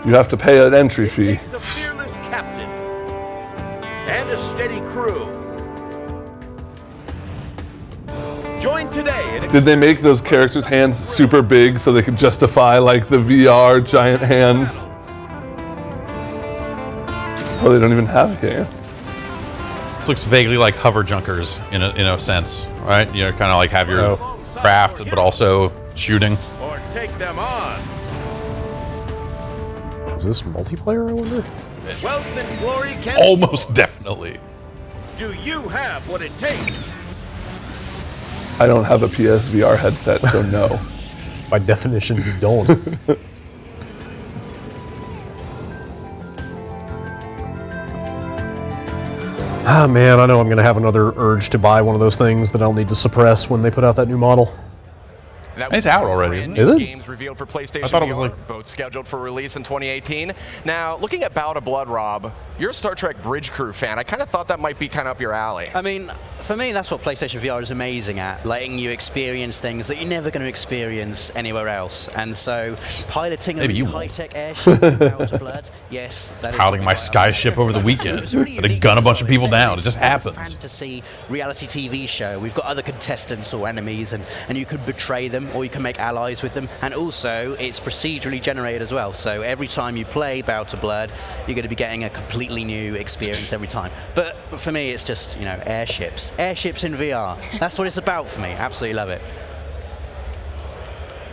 You have to pay an entry It fee. takes a fearless captain and a steady crew. Join today and Did they make those characters' hands super big so they could justify like the VR giant hands? Oh, they don't even have hands. This looks vaguely like hover junkers in a sense, right? You kind of like have your craft, but also shooting. or take them on. Is this multiplayer, I wonder? Wealth and glory can Almost definitely. Do you have what it takes? I don't have a PSVR headset, so no. By definition, you don't. Ah, man, I know I'm going to have another urge to buy one of those things that I'll need to suppress when they put out that new model. That It's out already, isn't brand it? new Is it? Games revealed for PlayStation I thought it was VR, like- both scheduled for release in 2018. Now, looking at Bout of Blood, Rob, you're a Star Trek Bridge Crew fan. I kind of thought that might be kind of up your alley. I mean, for me, that's what PlayStation VR is amazing at, letting you experience things that you're never going to experience anywhere else. And so, piloting Maybe you a won't. high-tech airship out of blood, yes, that is Piloting my probably why I like skyship it. over the So weekend. it's really Had to unique gun a as bunch of well. people It's down. a It just sort of happens. Fantasy reality TV show. We've got other contestants or enemies, and you can betray them or you can make allies with them. And also, it's procedurally generated as well. So every time you play Bout of Blood, you're going to be getting a completely new experience every time. But for me, it's just, airships. Airships in VR. That's what it's about for me. Absolutely love it.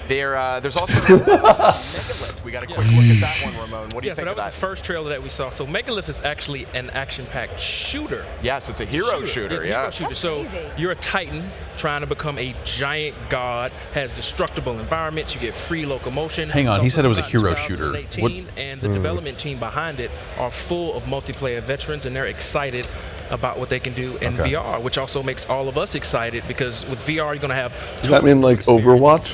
There's also Megalith. We got a quick look at that one, Ramon. What do you Yeah, so think that of was that? the first trailer that we saw. So Megalith is actually an action-packed shooter. Yes, it's a hero shooter. It's a Yeah. hero shooter. So That's crazy. you're a Titan trying to become a giant god, has destructible environments, you get free locomotion. Hang on, It's he also said it was a come out in hero shooter. 2018, and the development team behind it are full of multiplayer veterans, and they're excited about what they can do in Okay. VR, which also makes all of us excited because with VR you're going to have Does that mean, like, experiences,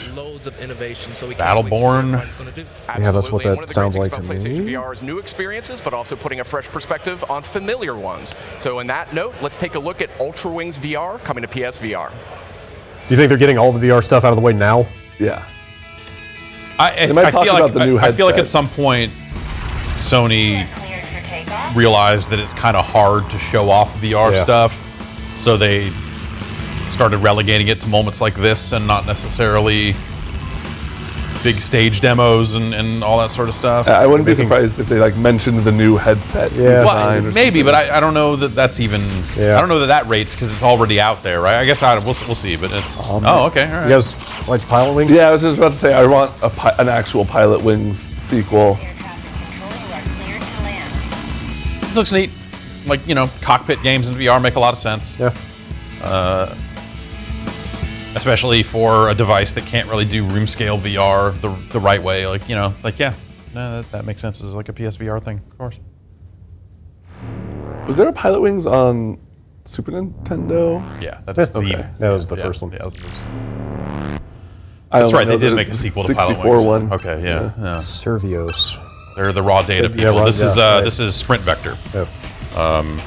Overwatch? loads of innovation. So we Battleborn. can't wait to see what everybody's gonna do. Yeah, that's what Absolutely. that One of the sounds great like things to about PlayStation me. VR is new experiences, but also putting a fresh perspective on familiar ones. So in that note, let's take a look at Ultra Wings VR coming to PSVR. Do you think they're getting all the VR stuff out of the way now? Yeah. I might talk feel like about the new I feel like headset. at some point Sony realized that it's kind of hard to show off VR Yeah. stuff, so they started relegating it to moments like this and not necessarily big stage demos and all that sort of stuff. I wouldn't be surprised if they like mentioned the new headset. Yeah. Well, Maybe, but I don't know that that's even. Yeah. I don't know that rates because it's already out there, right? I guess we'll see, but it's. Oh, okay, all right. You guys like Pilot Wings? Yeah, I was just about to say I want an actual Pilot Wings sequel. This looks neat. Like, cockpit games in VR make a lot of sense. Yeah. Especially for a device that can't really do room scale VR the right way. Like, yeah. No, that makes sense as like a PSVR thing, of course. Was there a Pilot Wings on Super Nintendo? Yeah, that was That was the first one. Yeah, that's right, they did make a sequel to Pilot 64 Wings. one. Okay, yeah. Servios. They're the raw data people. Yeah, This is Sprint Vector. Yeah.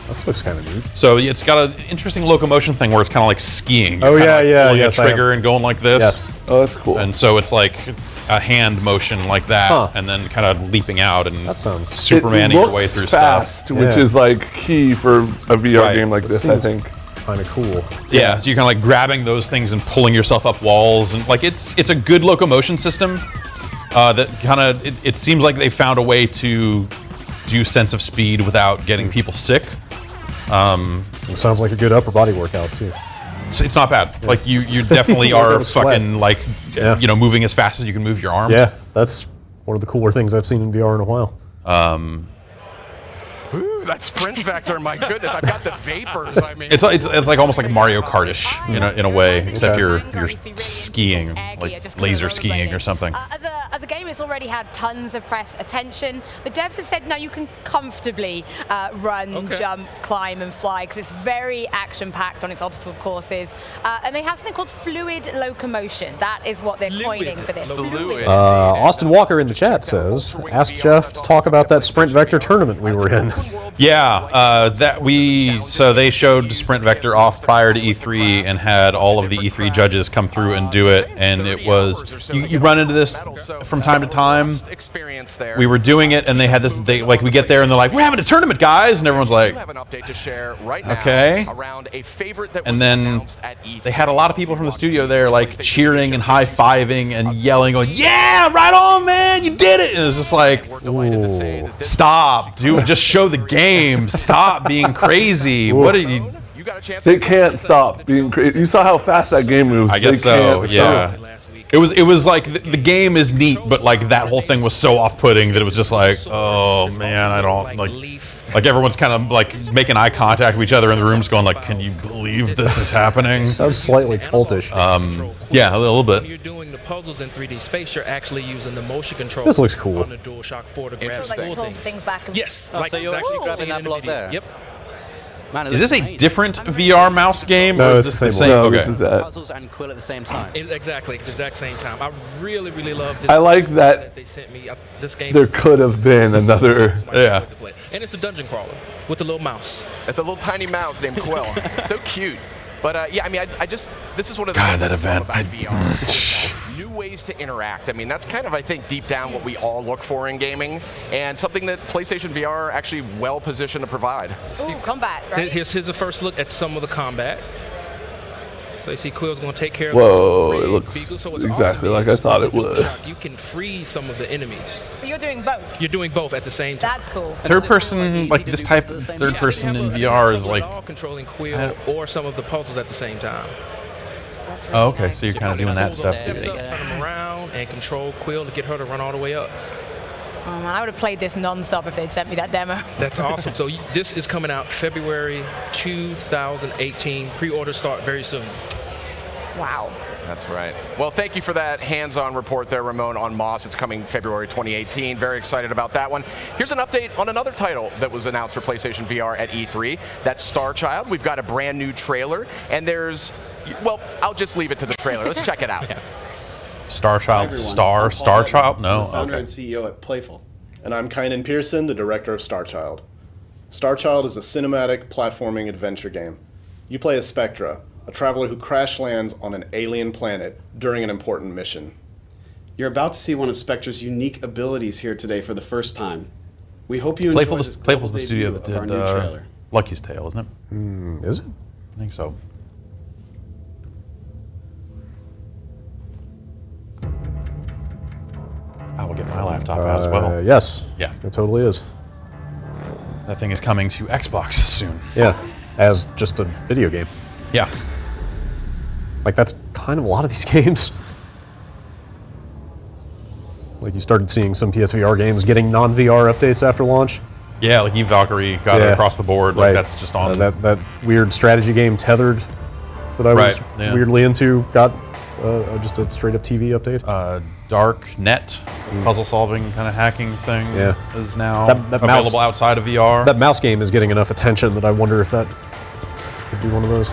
This looks kind of neat. So it's got an interesting locomotion thing where it's kind of like skiing. Oh, You're kinda yeah, pulling yes, a trigger and going like this. Yes. Oh, that's cool. And so it's like a hand motion like that, Huh. and then kind of leaping out and That sounds Supermaning your way through fast, stuff. which Yeah. is like key for a VR Right. game like this, I seems think. kind of cool. Yeah, so you're kind of like grabbing those things and pulling yourself up walls, and like it's a good locomotion system. That kind of it seems like they found a way to do sense of speed without getting people sick. It sounds like a good upper body workout too. It's not bad. Like you definitely are Sweat. fucking like Yeah. moving as fast as you can move your arms. Yeah, that's one of the cooler things I've seen in VR in a while. Ooh, that sprint vector, my goodness, I've got the vapors. I mean, It's like almost like Mario Kartish in a way, except you're Currency really skiing, eggy, like just laser rollerblading. skiing or something. As a game, it's already had tons of press attention. The devs have said, no, you can comfortably run, jump, climb, and fly, because it's very action-packed on its obstacle courses. And they have something called fluid locomotion. That is what they're coining for this. fluid. Austin Walker in the chat says, "Ask Jeff to talk about that Sprint Vector tournament we were in." Yeah, so they showed Sprint Vector off prior to E3 and had all of the E3 judges come through and do it, and it was you run into this from time to time. We were doing it, and they had this. We get there, and they're like, "We're having a tournament, guys," and everyone's like, "Okay." And then they had a lot of people from the studio there, like cheering and high-fiving and yelling, going, "Yeah, right on, man, you did it!" And it was just like, "Ooh, stop, dude, just show the game. Stop being crazy. What are you?" They can't stop being crazy. You saw how fast that game moves. I guess They so. can't Yeah. stop. It was like the game is neat, but like that whole thing was so off-putting that it was just like, oh man, I don't like everyone's kind of like making eye contact with each other in the rooms, going like, "Can you believe this is happening?" Sounds slightly cultish. Yeah, a little bit. When you're doing the puzzles in 3D space, you're actually using the motion control. This looks cool. On the DualShock 4 to grab Like full pull things. things back. And Yes, Oh, so you're actually grabbing that block there? Yep. Man, it Is looks this a amazing. different VR mouse game, No, or is it's this the the same same? No, Okay. this is that. Puzzles and Quill at the same time. Exactly, at the exact same time. I really, really love this. I like that they sent me. This game. there is could have been another. Yeah. And it's a dungeon crawler with a little mouse. It's a little tiny mouse named Quill. So cute. But yeah, I mean, I just this is one of the God, things that I love event. about VR. New ways to interact. I mean, that's kind of, I think, deep down what we all look for in gaming, and something that PlayStation VR actually well positioned to provide. Ooh, combat, right? Here's a first look at some of the combat. So you see Quill's going to take care of Whoa, the it looks Beagle. So what's exactly awesome like I is thought it with would. DualShock, you can freeze some of the enemies. So you're doing both. You're doing both at the same time. That's cool. Third person, like this type of third person in VR is like. all controlling Quill or some of the puzzles at the same time. Oh, okay, so you're kind of doing that stuff too. Turn them around and control Quill to get her to run all the way up. Oh man, I would have played this non-stop if they'd sent me that demo. That's awesome. So this is coming out February 2018. Pre-orders start very soon. Wow. That's right. Well, thank you for that hands-on report there, Ramon, on Moss. It's coming February 2018. Very excited about that one. Here's an update on another title that was announced for PlayStation VR at E3. That's Star Child. We've got a brand new trailer, and there's, well, I'll just leave it to the trailer. Let's check it out. Star Child, Everyone. Star I'm Paul Child? Edmund, No, the founder okay. and CEO at Playful. And I'm Kynan Pearson, the director of Star Child. Star Child is a cinematic platforming adventure game. You play as Spectra, a traveler who crash lands on an alien planet during an important mission. You're about to see one of Spectra's unique abilities here today for the first time. We hope you Playful, enjoy this Playful's the global studio debut that of did our new trailer. Lucky's Tale, isn't it? Is it? I think so. I will get my laptop out as well. Yes. Yeah. It totally is. That thing is coming to Xbox soon. Yeah. As just a video game. Yeah. Like, that's kind of a lot of these games. Like, you started seeing some PSVR games getting non-VR updates after launch. Yeah, like Valkyrie got it across the board. Like, that's just on. That weird strategy game, Tethered, that I was weirdly into, got just a straight-up TV update. Dark Net, puzzle-solving kind of hacking thing is now that available outside of VR. That mouse game is getting enough attention that I wonder if that could be one of those.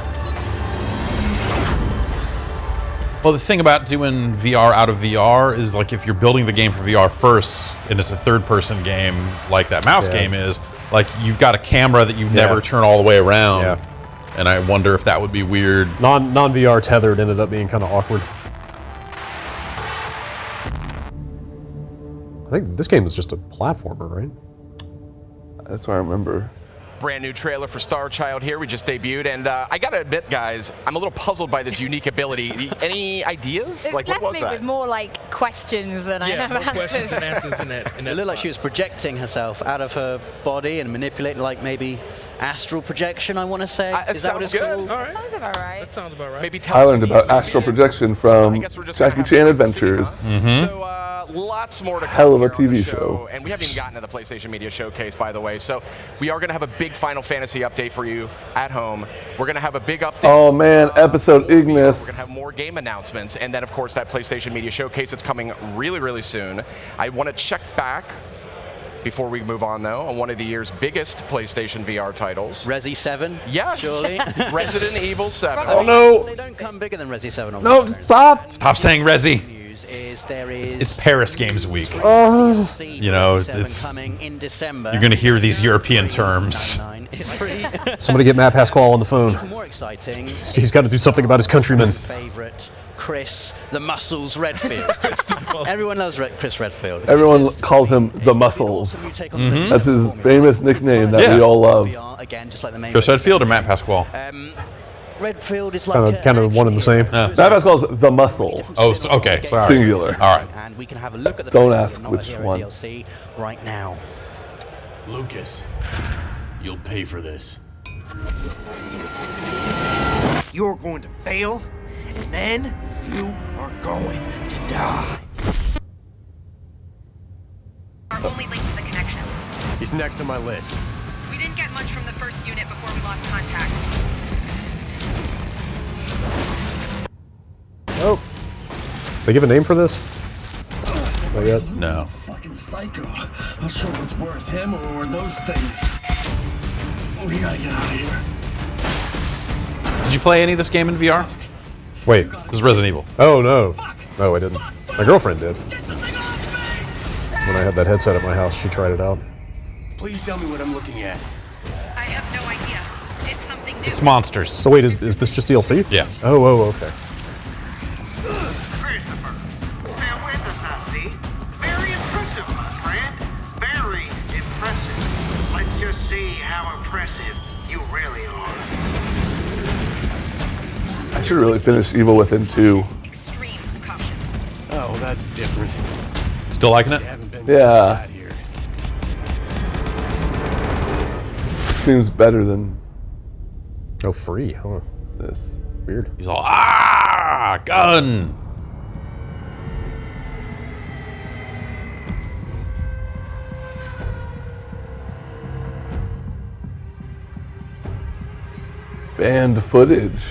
Well, the thing about doing VR out of VR is, like, if you're building the game for VR first, and it's a third-person game like that mouse game is, like, you've got a camera that you never turn all the way around. Yeah. And I wonder if that would be weird. Non-VR Tethered ended up being kind of awkward. I think this game is just a platformer, right? That's what I remember. Brand new trailer for Star Child here. We just debuted, and I gotta admit, guys, I'm a little puzzled by this unique ability. Any ideas? It's Like, left what was me that? with more like questions than I have more answers. questions than answers in that. It looked like she was projecting herself out of her body and manipulating, like maybe astral projection, I want to say. Is that what it's called? All right. Sounds about right. That sounds about right. Maybe I learned about astral projection from Jackie Chan Adventures. So lots more to come. Hell of a here on the TV show. And we haven't even gotten to the PlayStation Media Showcase, by the way. So we are going to have a big Final Fantasy update for you at home. We're going to have a big update. Oh man, episode Ignis. We're going to have more game announcements. And then, of course, that PlayStation Media Showcase. It's coming really, really soon. I want to check back before we move on, though, on one of the year's biggest PlayStation VR titles. Resi 7? Yes. Surely? Resident Evil 7. Oh no! They don't come bigger than Resi 7 on No, the stop! Stop saying Resi. There is It's Paris Games Week. you know, it's coming in December. You're going to hear these European terms. Somebody get Matt Pasquale on the phone. Even more exciting. He's got to do something about his countrymen. Favorite, Chris the Muscles Redfield. Everyone loves Chris Redfield. Everyone calls him the Muscles. That's his famous nickname that we all love. Again, just like the main Chris Redfield or Matt Pasquale? Redfield is like Kind of one and the same. Matt Pasquale's the Muscle. Oh, okay. Sorry. Singular. All right. And we can have a look at the Don't trailer ask for Not which a Hero one. DLC right now. Lucas, you'll pay for this. You're going to fail, and then you are going to die. Our only link to the connections. He's next on my list. We didn't get much from the first unit before we lost contact. Oh. They give a name for this? Not yet. No. Fucking psycho. I'll show what's worse, him or those things. We gotta get out of here. Did you play any of this game in VR? Wait. This is Resident Evil. Oh, no. No, I didn't. My girlfriend did. When I had that headset at my house, she tried it out. Please tell me what I'm looking at. I have no idea. It's something new. It's monsters. So wait, is this just DLC? Yeah. Oh, okay. Christopher, still with us, I see. Very impressive, my friend. Very impressive. Let's just see how impressive you really are. I should really finish Evil Within 2. Extreme caution. Oh, well, that's different. Still liking it? Yeah. Seems better than Oh, free, huh? this. Weird. He's all, gun! Banned footage.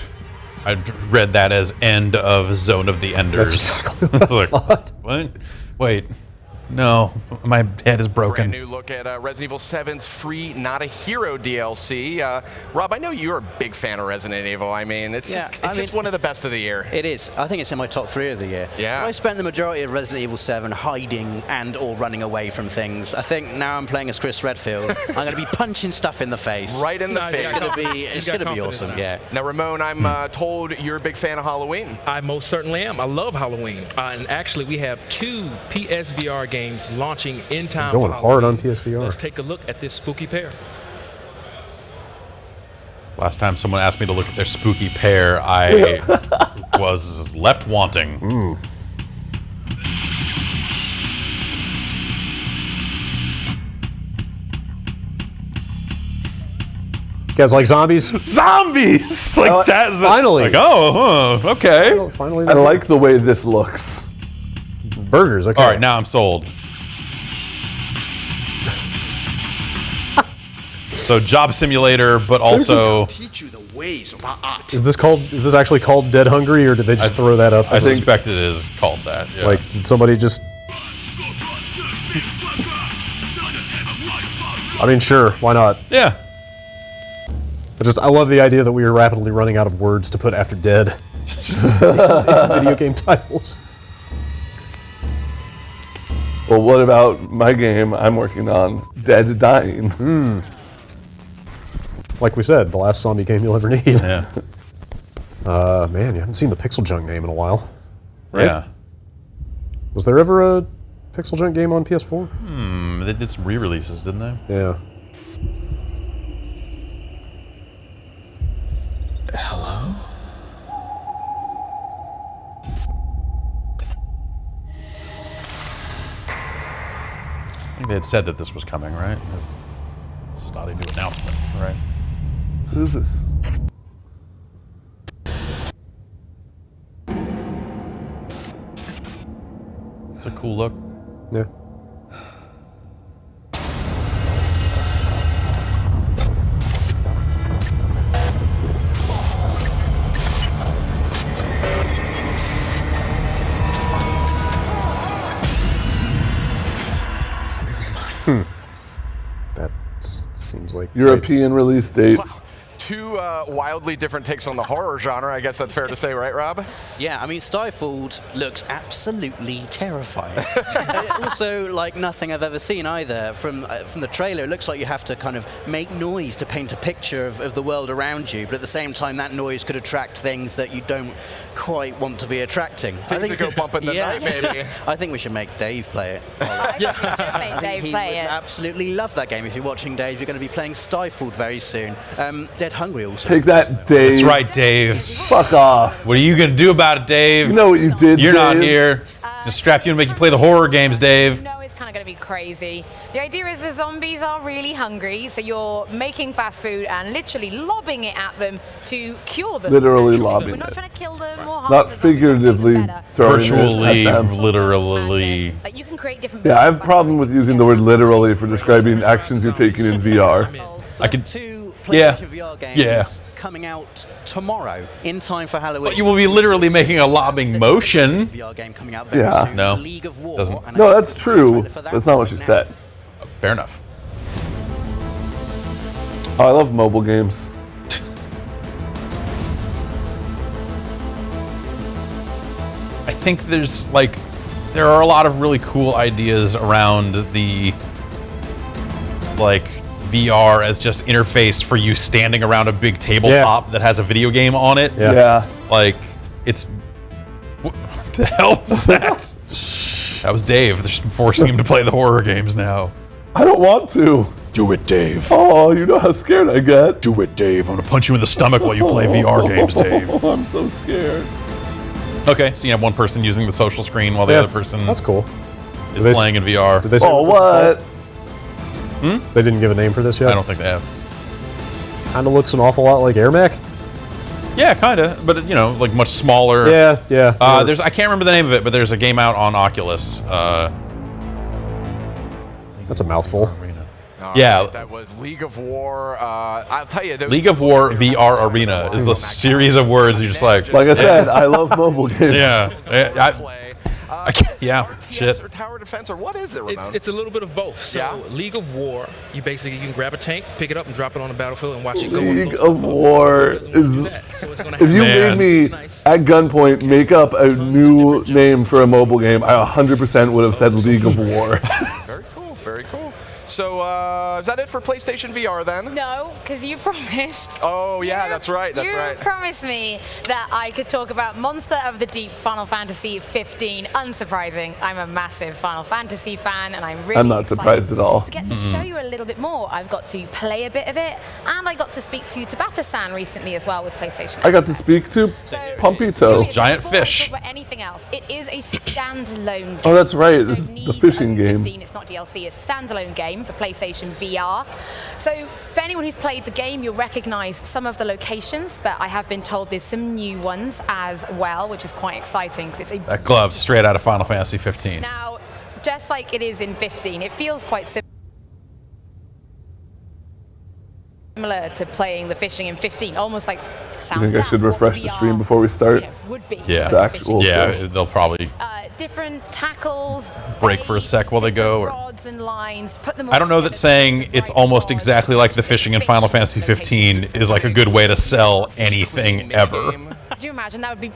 I read that as end of Zone of the Enders. That's exactly what I Like, thought. what? Wait. No, my head is broken. Brand new look at Resident Evil 7's free Not a Hero DLC. Rob, I know you're a big fan of Resident Evil. I mean, it's just one of the best of the year. It is. I think it's in my top 3 of the year. Yeah. I spent the majority of Resident Evil 7 hiding and or running away from things. I think now I'm playing as Chris Redfield. I'm going to be punching stuff in the face. Right in the face. It's going to be awesome. now. Yeah. Now, Ramon, I'm told you're a big fan of Halloween. I most certainly am. I love Halloween. And actually, we have 2 PSVR games launching in time Going for hard Halloween. on PSVR. Let's take a look at this spooky pair. Last time someone asked me to look at their spooky pair, I was left wanting. You guys like zombies? Zombies! Like that's finally. Like, oh, huh, okay. Finally. I like the way this looks. Burgers, okay. All right, now I'm sold. So job simulator, but also Teach you the ways of our art. Is this actually called Dead Hungry, or did they just throw that up? I suspect it is called that. Yeah. Like, did somebody just... I mean, sure, why not? Yeah. I love the idea that we are rapidly running out of words to put after dead in video game titles. Well, what about my game I'm working on, Dead Dying? Like we said, the last zombie game you'll ever need. Yeah. Man, you haven't seen the Pixel Junk game in a while, right? Yeah. Was there ever a Pixel Junk game on PS4? They did some re-releases, didn't they? Yeah. Hello? I think they had said that this was coming, right? It's not a new announcement, right? Who is this? It's a cool look. Yeah. That seems like... European release date. Wow. Two wildly different takes on the horror genre. I guess that's fair to say, right, Rob? Yeah, I mean, Stifled looks absolutely terrifying. Also, like nothing I've ever seen either. From the trailer, it looks like you have to kind of make noise to paint a picture of the world around you, but at the same time, that noise could attract things that you don't quite want to be attracting. Things that go bump in the night, maybe. I think we should make Dave play it. Make Dave He play would it. absolutely love that game. If you're watching Dave, you're going to be playing Stifled very soon. Dead Hungry also. Take that, Dave. That's right, Dave. Fuck off. What are you gonna do about it, Dave? You know what you did, You're not Dave. here. Just strap you and make you play the horror games, Dave. No, it's kind of going to be crazy. The idea is the zombies are really hungry, so you're making fast food and literally lobbing it at them to cure them. Literally Actually, lobbing We're not it. trying to kill them or harm Not the zombies, figuratively better. throwing Virtually, it at them. literally. Like, you can create different. Yeah, I have a problem with using the word literally for describing actions you're taking in VR. I could. Two Yeah. PlayStation VR games Yeah. coming out tomorrow in time for Halloween. But you will be literally making a lobbing motion. VR game coming out very Yeah. soon. No. League of War. Doesn't. and No, I that's think true. trailer for that That's not what she now. said. Fair enough. Oh, I love mobile games. I think there are a lot of really cool ideas around the VR as just interface for you standing around a big tabletop that has a video game on it. Yeah. Like it's what the hell was that? That was Dave. They're just forcing him to play the horror games now. I don't want to. Do it, Dave. Oh, you know how scared I get. Do it, Dave. I'm gonna punch you in the stomach while you play VR games, Dave. I'm so scared. Okay, so you have one person using the social screen while the other person That's cool. is playing in VR. Did they say Oh, what? what? They didn't give a name for this yet? I don't think they have. Kind of looks an awful lot like Air Mac. Yeah, kind of, but like much smaller. Yeah, yeah. There's I can't remember the name of it, but there's a game out on Oculus. That's a mouthful. Yeah. Right, that was League of War. I'll tell you. League of War VR Arena is a series of words you're just like. Like I said, I love mobile games. Yeah. Yeah. Shit. Or tower defense, or what is it, Ramon? It's a little bit of both. So Yeah? League of War, you can grab a tank, pick it up, and drop it on the battlefield and watch it go. League of War is. So it's gonna If you Man. made me at gunpoint make up a new name for a mobile game, I 100% would have said League of War. Very cool. Very cool. So is that it for PlayStation VR then? No, because you promised. Oh yeah, that's right. That's you right. promised me that I could talk about Monster of the Deep Final Fantasy 15. Unsurprising, I'm a massive Final Fantasy fan, and I'm really I'm not excited surprised at all. to get to show you a little bit more. I've got to play a bit of it, and I got to speak to Tabata-san recently as well with PlayStation. I got to speak to Pumpito. This giant Before I fish. talk about anything else, it is a standalone game. Oh, that's right. You This don't is the need fishing only game. 15, it's not DLC. It's a standalone game for PlayStation VR. So for anyone who's played the game, you'll recognize some of the locations, but I have been told there's some new ones as well, which is quite exciting. It's a That glove straight out of Final Fantasy 15. now, just like it is in 15, it feels quite similar to playing the fishing in 15, almost like it sounds. You think I should refresh the stream before we start? Would be Yeah. The actual Yeah, they'll probably different tackles, break for a sec while they go. Or, rods and lines. Put them. I don't know that saying it's almost exactly like the fishing in Final Fantasy 15 is like a good way to sell anything ever. Could you imagine that would be?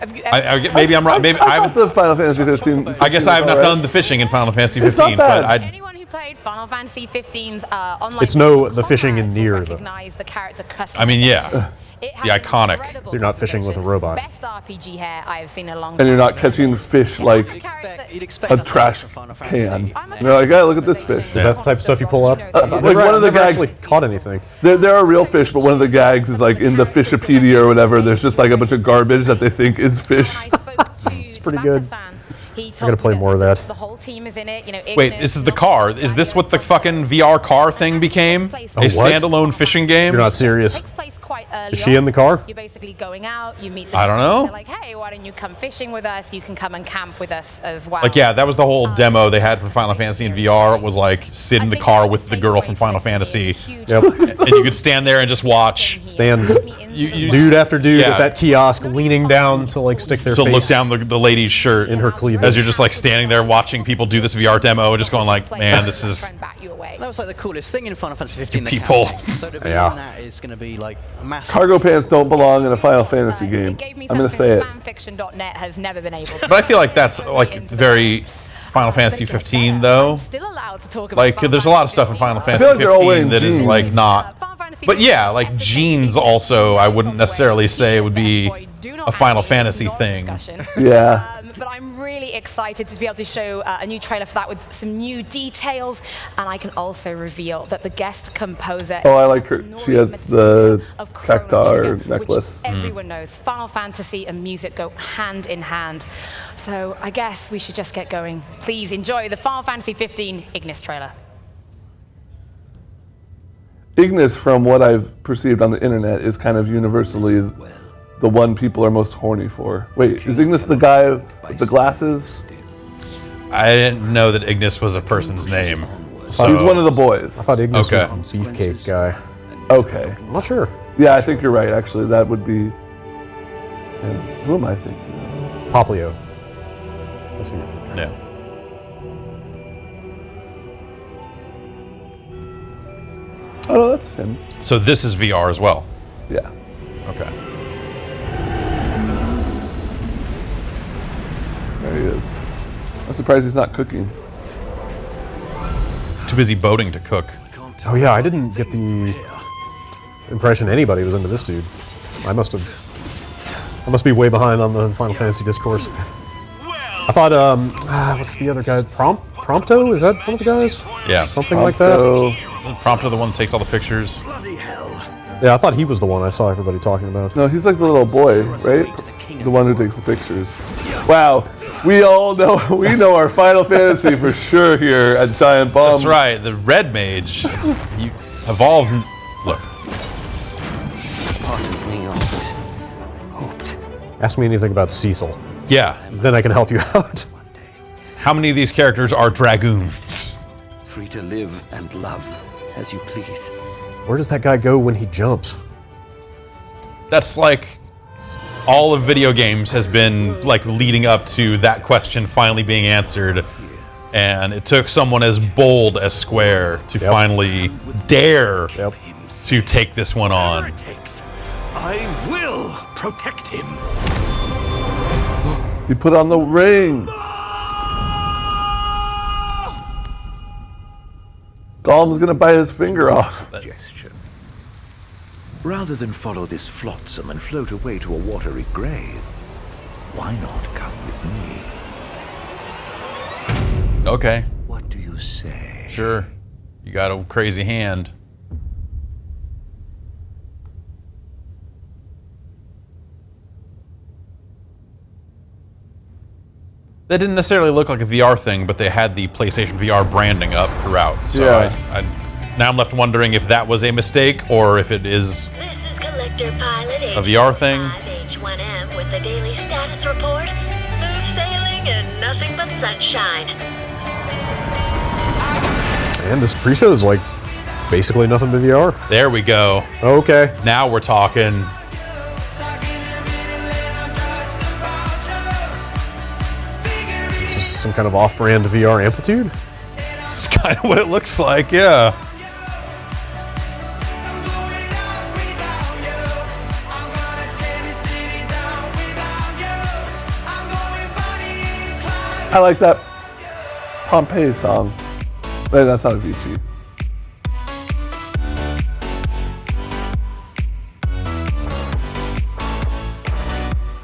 Maybe I'm wrong. Maybe I haven't. The Final Fantasy 15. I guess I have not done the fishing in Final Fantasy 15, but I. Anyone who played Final Fantasy 15's online. It's no the fishing in Nier though. Recognize the character I mean, yeah. The iconic. So you're not fishing with a robot. Best RPG hair I have seen in a long time. And you're not catching fish like a trash can. You're like, hey, look at this fish. Is that the type of stuff you pull up? Like one of the gags actually caught anything. There are real fish, but one of the gags is like in the Fishopedia or whatever. There's just like a bunch of garbage that they think is fish. It's pretty good. I gotta play more of that. The whole team is in it. You know. Wait, this is the car. Is this what the fucking VR car thing became? A standalone fishing game? You're not serious. Takes place quite early Is she in the car? You're basically going out. You meet. The I don't know. They're like, hey, why don't you come fishing with us? You can come and camp with us as well. Like, yeah, that was the whole demo they had for Final Fantasy in VR. Was like sit in the car with the girl from Final Fantasy. Yep. And you could stand there and just watch. Stand, you dude after dude yeah. at that kiosk, leaning down to like stick their to face look down the lady's shirt in her cleavage as you're just like standing there watching people do this VR demo and just going like, man, this is. That was like the coolest thing in Final Fantasy 15. People. So to be Yeah. on that is going to be like a massive. Cargo pants don't belong in a Final Fantasy game. I'm gonna say it. Fanfiction.net has never been able to. But I feel like that's like very Final Fantasy 15 though. Still allowed to talk about Like there's a lot of stuff in Final Fantasy like they're all 15 wearing that is jeans. like not. But yeah, like jeans also I wouldn't necessarily say would be a Final Fantasy thing. Yeah. But I'm really excited to be able to show a new trailer for that with some new details, and I can also reveal that the guest composer. Oh, I like her. She has the cactar necklace. Everyone knows Final Fantasy and music go hand in hand. So I guess we should just get going. Please enjoy the Final Fantasy 15 Ignis trailer. Ignis, from what I've perceived on the internet, is kind of universally the one people are most horny for. Wait, is Ignis the guy with the glasses? I didn't know that Ignis was a person's name. So. He's one of the boys. I thought Ignis was the beefcake guy. Okay. I'm not sure. Yeah, I think you're right, actually. That would be... And who am I thinking? Poplio. That's who you're thinking. Yeah. Oh, no, that's him. So this is VR as well? Yeah. Okay. There he is. I'm surprised he's not cooking. Too busy boating to cook. Oh yeah, I didn't get the impression anybody was into this dude. I must be way behind on the Final Fantasy discourse. I thought, what's the other guy? Prompto? Is that one of the guys? Yeah. Something like that? Prompto, the one that takes all the pictures. Yeah, I thought he was the one I saw everybody talking about. No, he's like the little boy, right? The one who takes the pictures. Wow, we know our Final Fantasy for sure here at Giant Bomb. That's right, the red mage evolves and look. Part of me always hoped. Ask me anything about Cecil. Yeah. Then I can help you out. How many of these characters are dragoons? Free to live and love as you please. Where does that guy go when he jumps? That's like all of video games has been like leading up to that question finally being answered. And it took someone as bold as Square to finally dare to take this one on. I will protect him. He put on the ring. Gollum's gonna bite his finger off. Suggestion. Rather than follow this flotsam and float away to a watery grave, why not come with me? Okay. What do you say? Sure. You got a crazy hand. That didn't necessarily look like a VR thing, but they had the PlayStation VR branding up throughout. So Yeah. Now I'm left wondering if that was a mistake or if it is Collector Pilot a VR thing. H1M with the daily status report. Smooth sailing and nothing but sunshine. And this pre-show is like basically nothing but VR. There we go. Okay. Now we're talking. This is some kind of off-brand VR amplitude. It's kind of what it looks like, yeah. I like that Pompeii song. Wait, that's not Avicii.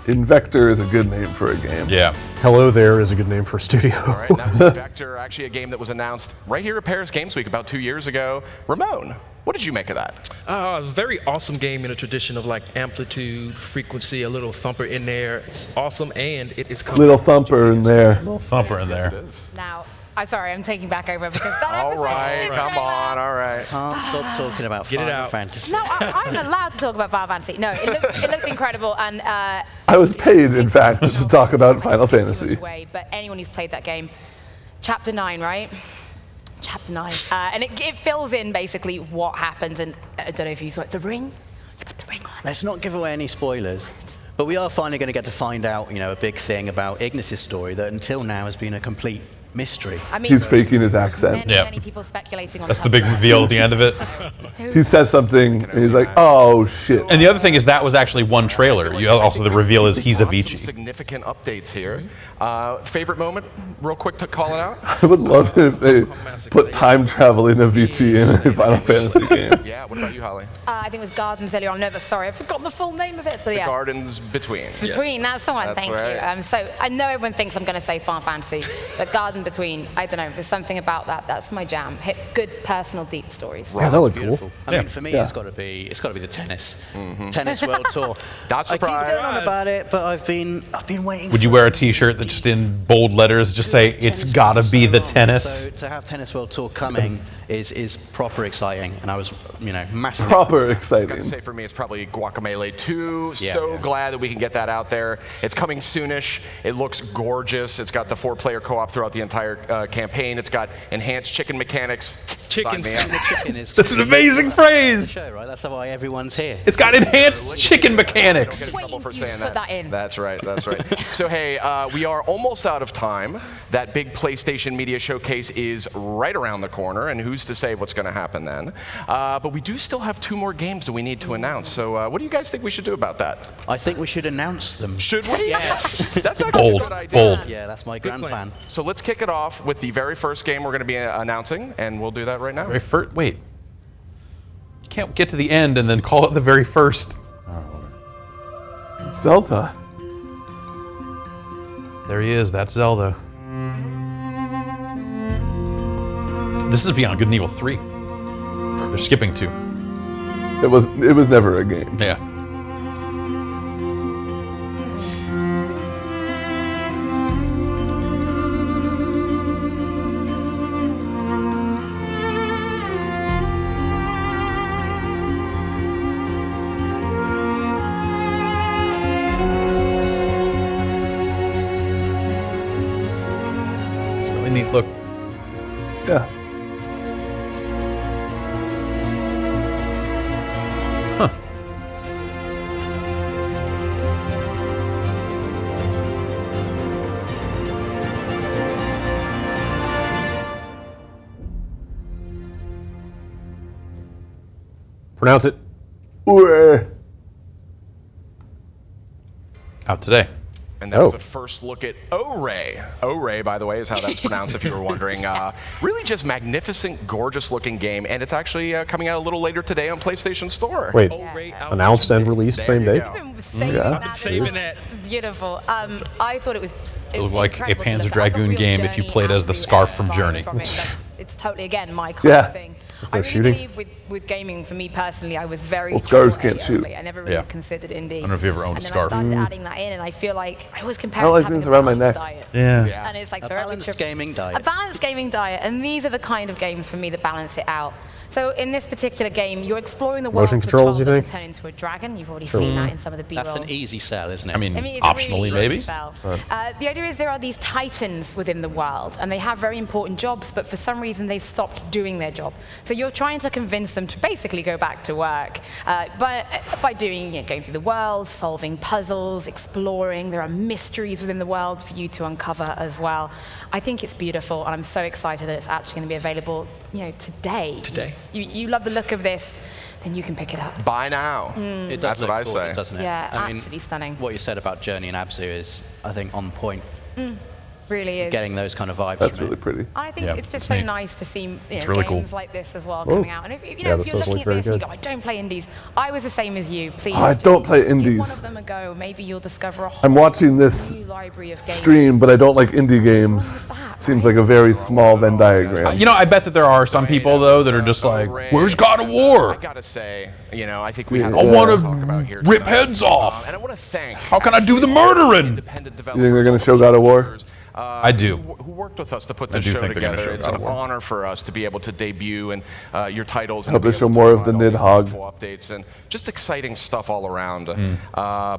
Invector is a good name for a game. Yeah. Hello There is a good name for a studio. All right, that was Vector, actually a game that was announced right here at Paris Games Week about 2 years ago. Ramon, what did you make of that? A very awesome game in a tradition of like amplitude, frequency, a little thumper in there. It's awesome, and it is coming. Little thumper in there. Little thumper in there. Now, I'm sorry, I'm taking back over because that All episode right, is come great. on, all right. Can't stop talking about Get it Final out. Fantasy. No, I'm allowed to talk about Final Fantasy. No, it looked incredible, and I was paid, in fact, to talk about Final Fantasy. way, but anyone who's played that game, Chapter 9, right? Chapter 9, and it fills in basically what happens. And I don't know if you saw it. The ring. You put the ring on. Let's not give away any spoilers. But we are finally going to get to find out, a big thing about Ignis' story that until now has been a complete mystery. I mean, He's faking his accent. Many people speculating on That's the big reveal at the end of it. He says something, and he's like, oh, shit. And the other thing is that was actually one trailer. Also, the reveal is he's Some Avicii. significant updates here. Favorite moment, real quick to call it out? I would love it if they put time traveling Avicii in a Final Fantasy game. Yeah, what about you, Holly? I think it was Gardens earlier on. No, but sorry, I've forgotten the full name of it. But yeah. Gardens Between. Between, that's the one, That's thank right. you. So I know everyone thinks I'm going to say Final Fantasy, but Garden Between, I don't know, there's something about that. That's my jam. Hit good, personal, deep stories. Yeah, that looked cool. I mean, for me, it's got to be the tennis, tennis world tour. Not I keep surprised. going on about it, but I've been waiting. Would you wear a T-shirt that just in bold letters just say it's gotta be the tennis? So to have tennis world tour coming is proper exciting, and I was massively Proper I exciting. gotta say for me, it's probably Guacamelee 2. Yeah. So glad that we can get that out there. It's coming soonish. It looks gorgeous. It's got the 4-player co-op throughout the entire campaign. It's got enhanced chicken mechanics. Chicken. Sign me up. chicken is That's an amazing phrase. show, right? That's why everyone's here. It's got enhanced chicken mechanics. Don't get in trouble for Waiting for you saying to put that in. That's right. That's right. So hey, we are almost out of time. That big PlayStation Media Showcase is right around the corner, and who's to say what's going to happen then? But we do still have 2 more games that we need to announce. So what do you guys think we should do about that? I think we should announce them. Should we? Yes. That's actually Bold, a good idea. bold. Yeah, that's my grand plan. So let's kick it off with the very first game we're going to be announcing, and we'll do that right now. Very first, wait. You can't get to the end and then call it the very first. Zelda. There he is. That's Zelda. This is Beyond Good and Evil 3. They're skipping 2. It was never a game. Yeah. It's a really neat look. Yeah. Huh. Pronounce it. Ooh. Out today. And that was a first look at O-Ray. O-Ray, by the way, is how that's pronounced if you were wondering. Really just magnificent, gorgeous-looking game. And it's actually coming out a little later today on PlayStation Store. Wait, Yeah. announced and released same day? I've been saving Yeah. that. Saving that. It's beautiful. I thought it was. It looked like a incredible to Panzer look at. I got Dragoon real game if you Journey played as the absolute Scarf from vibe Journey. from it. It's totally, again, my kind Yeah. of thing. Is I there really shooting? believe with gaming, for me personally, I was very. Well, Scars AAA can't shoot. early. I never really Yeah. considered indie. I don't know if you ever owned a and then Scarf. I started adding that in, and I feel like I was I comparing don't like to having things a around my balanced neck. diet. Yeah. And it's like A for every balanced trip, gaming diet. a balanced gaming diet, and these are the kind of games for me that balance it out. So in this particular game, you're exploring the world Motion with a controls, child you that think? can turn into a dragon. You've already Sure. seen that in some of the B-roll. That's an easy sell, isn't it? I mean, it's a optionally really maybe. easy sell. The idea is there are these titans within the world, and they have very important jobs, but for some reason they've stopped doing their job. So you're trying to convince them to basically go back to work by doing, going through the world, solving puzzles, exploring. There are mysteries within the world for you to uncover as well. I think it's beautiful, and I'm so excited that it's actually going to be available, today. You love the look of this, then you can pick it up. Buy now. It does That's look what I gorgeous, say. doesn't it? Yeah, I mean, absolutely stunning. what you said about Journey and Abzu is, I think, on point. Really is. Getting those kind of vibes. That's from really pretty. I think it's just it's so neat. nice to see really games cool. like this as well Oh. coming out. And if, Yeah, if this you're does looking look at very this and you good. go, I don't play indies. I was the same as you. Please. I don't play give one indies. of them a go. Maybe you'll discover a whole I'm watching this new library of games. stream, but I don't like indie games. Seems like a very small Venn diagram. I bet that there are some people though that are just like, "Where's God of War?" I gotta say, I think we have I a want lot to talk about here to rip tonight. heads off. And I want to thank. How can I do the murdering? You think they're gonna show God of War? I do. Who worked with us to put I this do show think they're gonna together. show It's God an of War. honor for us to be able to debut and your titles. I hope they show more of the Nidhogg. Updates and just exciting stuff all around. Mm.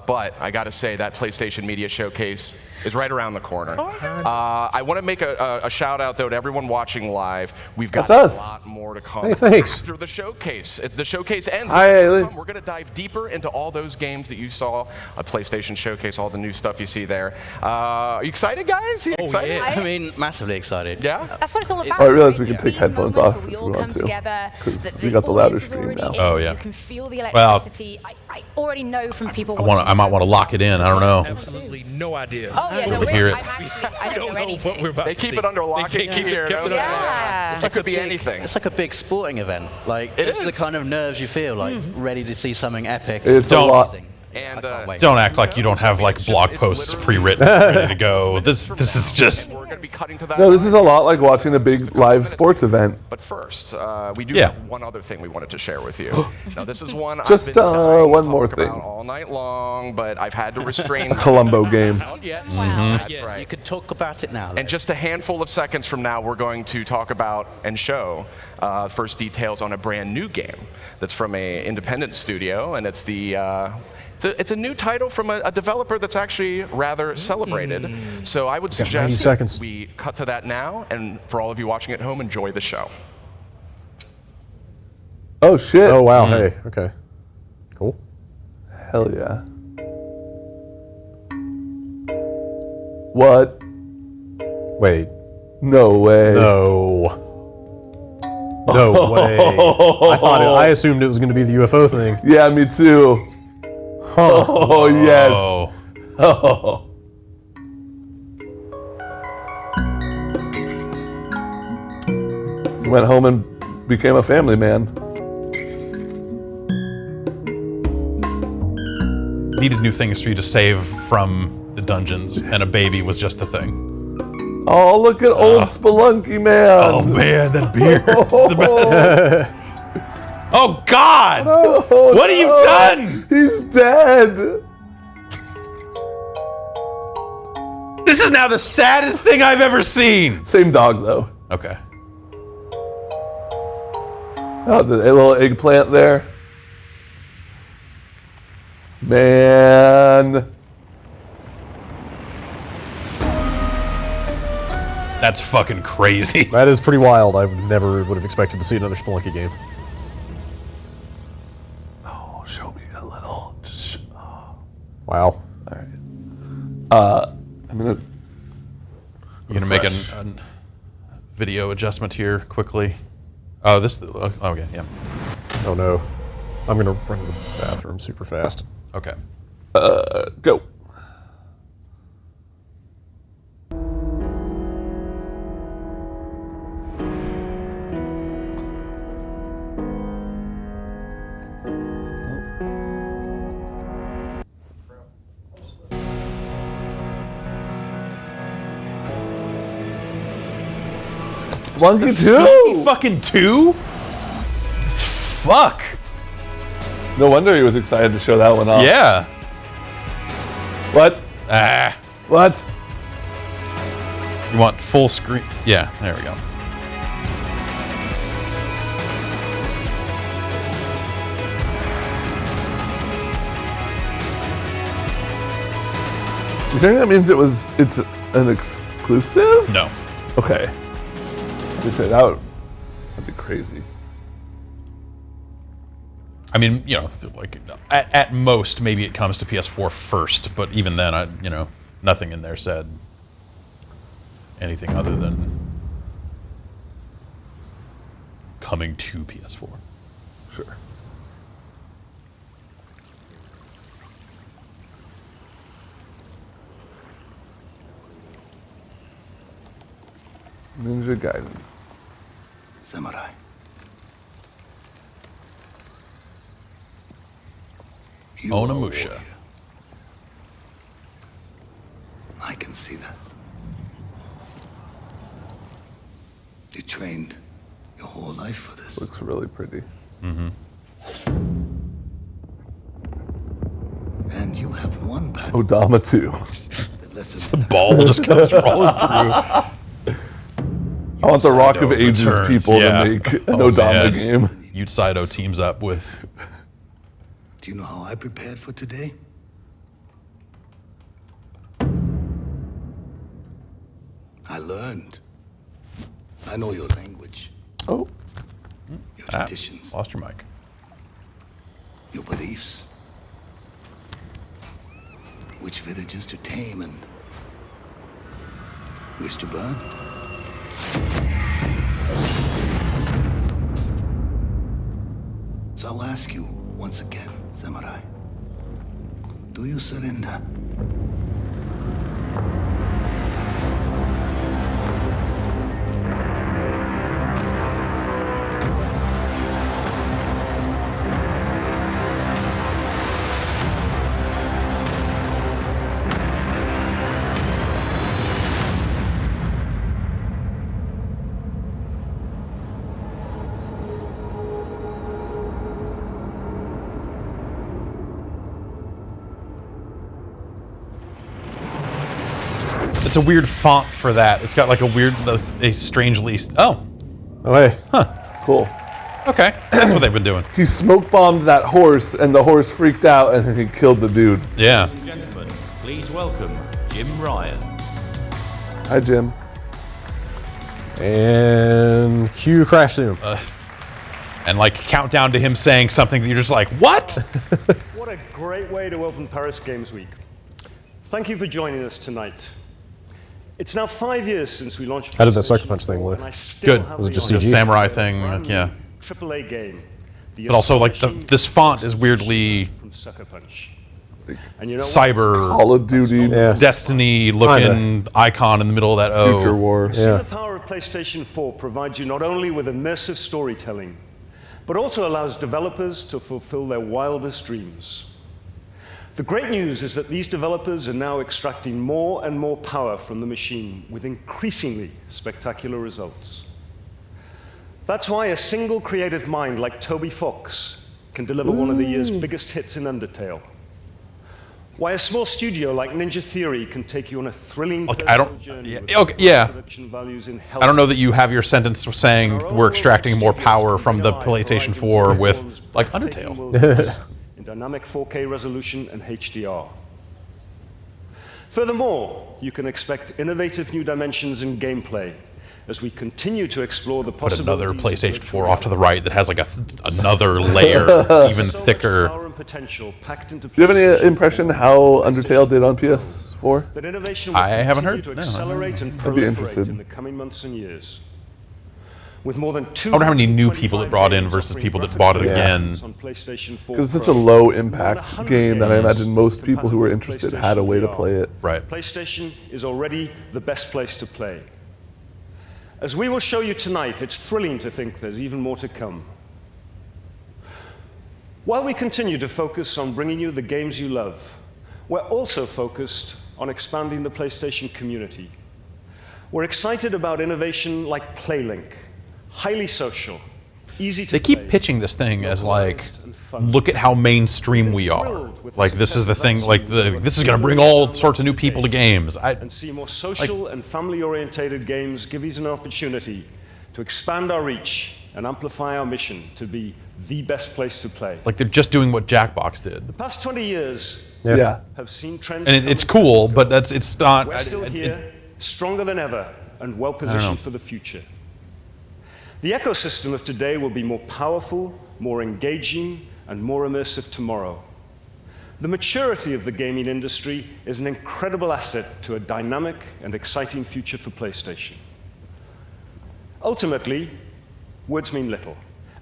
But I got to say that PlayStation Media Showcase is right around the corner. I want to make a shout out though to everyone watching live. We've got That's us. a lot more to come. Hey, thanks. After the showcase. The showcase ends. Hi, Haley. We're going to dive deeper into all those games that you saw at PlayStation Showcase, all the new stuff you see there. Are you excited, guys? You excited? I mean, massively excited. Yeah? That's what it's all about. Oh, I realize we right? can take These headphones moments off where if we we all want come to, together, because that we the got the louder audience is stream already now. in, Oh, yeah. You can feel the Well, electricity. I already know from people. I might want to lock it in. I don't know. Absolutely no idea. Oh yeah, no, to hear it. I don't know anything. What we're about They to keep see. it under lock and key here. kept it don't under they? Yeah. It could be anything. It's like a big sporting event. Like, It it's the is. kind of nerves you feel, like, ready to see something epic. It's a Don't- lot. Amazing. And I can't wait. Don't act like you don't have like blog posts pre-written, ready to go. This is just. We're going to be cutting to that. No, this is a lot like watching a big live sports event. But first, we do Yeah. have one other thing we wanted to share with you. Now, this is one Just, I've been dying one to more talk about thing. all night long, but I've had to restrain A Columbo game. Not yet. That's You right. could talk about it now. And just a handful of seconds from now, we're going to talk about and show first details on a brand new game that's from an independent studio, and it's the. It's a new title from a developer that's actually rather celebrated. So I would got 90 suggest seconds. we cut to that now, and for all of you watching at home, enjoy the show. Oh shit! Oh wow. Hey. Okay. Cool. Hell yeah! What? Wait. No way! No. No way. I assumed it was going to be the UFO thing. Yeah, me too. Huh. Oh yes. Oh. Oh. Went home and became a family man. Needed new things for you to save from the dungeons, and a baby was just the thing. Oh, look at old Spelunky man. Oh man, that beard's the best. Oh God! Oh, What have you no. done? He's dead. This is now the saddest thing I've ever seen. Same dog though. Okay. Oh, the little eggplant there. Man. That's fucking crazy. That is pretty wild. I never would have expected to see another Spelunky game. Oh, show me a little. Just Wow. All right. I'm gonna. You're gonna make a video adjustment here quickly. Oh, this. Okay, yeah. Oh no. I'm gonna run to the bathroom super fast. Okay. Go. Splunky 2? Fucking 2? Fuck. No wonder he was excited to show that one off. Yeah. What? Ah. What? You want full screen? Yeah, there we go. you think that means it's an exclusive? No. Okay. They say that'd be crazy. I mean, you know, like at most, maybe it comes to PS4 first, but even then, you know, nothing in there said anything other than coming to PS4. Sure. Ninja Gaiden. Samurai. Onimusha. I can see that. You trained your whole life for this. Looks really pretty. Mm-hmm. And you have one bad Odama 2. The ball just comes rolling through. I want the Rock of Ages returns, people yeah. to make an Odama game. Yutsaido teams up with... Do you know how I prepared for today? I learned. I know your language. Oh. Your traditions. Lost your mic. Your beliefs. Which villages to tame and which to burn. So I'll ask you once again, Samurai. Do you surrender? It's a weird font for that. It's got like a strangely... Oh. Oh, hey. Huh. Cool. Okay. That's what they've been doing. He smoke bombed that horse, and the horse freaked out, and then he killed the dude. Yeah. Ladies and gentlemen, please welcome Jim Ryan. Hi, Jim. And cue Crash Zoom. And like countdown to him saying something that you're just like, what? What a great way to open Paris Games Week. Thank you for joining us tonight. It's now 5 years since we launched. How did that Sucker Punch thing look? Good. Was it just The CG? samurai thing, like, yeah. AAA game. But also, like, this font is weirdly From Sucker Punch. And you know cyber, Call of Duty, Destiny-looking icon in the middle of that O. Future War. The power of PlayStation 4 provides you not only with immersive storytelling, but also allows developers to fulfill their wildest dreams. The great news is that these developers are now extracting more and more power from the machine with increasingly spectacular results. That's why a single creative mind like Toby Fox can deliver one of the year's biggest hits in Undertale. Why a small studio like Ninja Theory can take you on a thrilling journey with production values in I don't know that you have your sentence saying we're extracting more power from the PlayStation 4 with, like, Undertale. in dynamic 4K resolution and HDR. Furthermore, you can expect innovative new dimensions in gameplay as we continue to explore the Put possibilities. another PlayStation 4 off to the right that has like another layer, even thicker. Power and potential packed into Do you have any impression how Undertale did on PS4? that innovation will I haven't continue heard. to accelerate and I'd be proliferate interested. in the coming months and years. With more than I wonder how many new people it brought in versus people that bought it again. on PlayStation 4 Because it's such a low impact game that I imagine most people who were interested had a way to play it. Right. PlayStation is already the best place to play. As we will show you tonight, it's thrilling to think there's even more to come. While we continue to focus on bringing you the games you love, we're also focused on expanding the PlayStation community. We're excited about innovation like PlayLink, highly social, easy to They keep pitching this thing as like, look at how mainstream we are. Like this is the thing. Like this is going to bring all sorts of new people to games. And see more social and family-orientated games give us an opportunity to expand our reach and amplify our mission to be the best place to play. Like they're just doing what Jackbox did. The past 20 years have seen trends. And it's cool, but it's not. We're still here, stronger than ever, and well positioned for the future. The ecosystem of today will be more powerful, more engaging, and more immersive tomorrow. The maturity of the gaming industry is an incredible asset to a dynamic and exciting future for PlayStation. Ultimately, words mean little.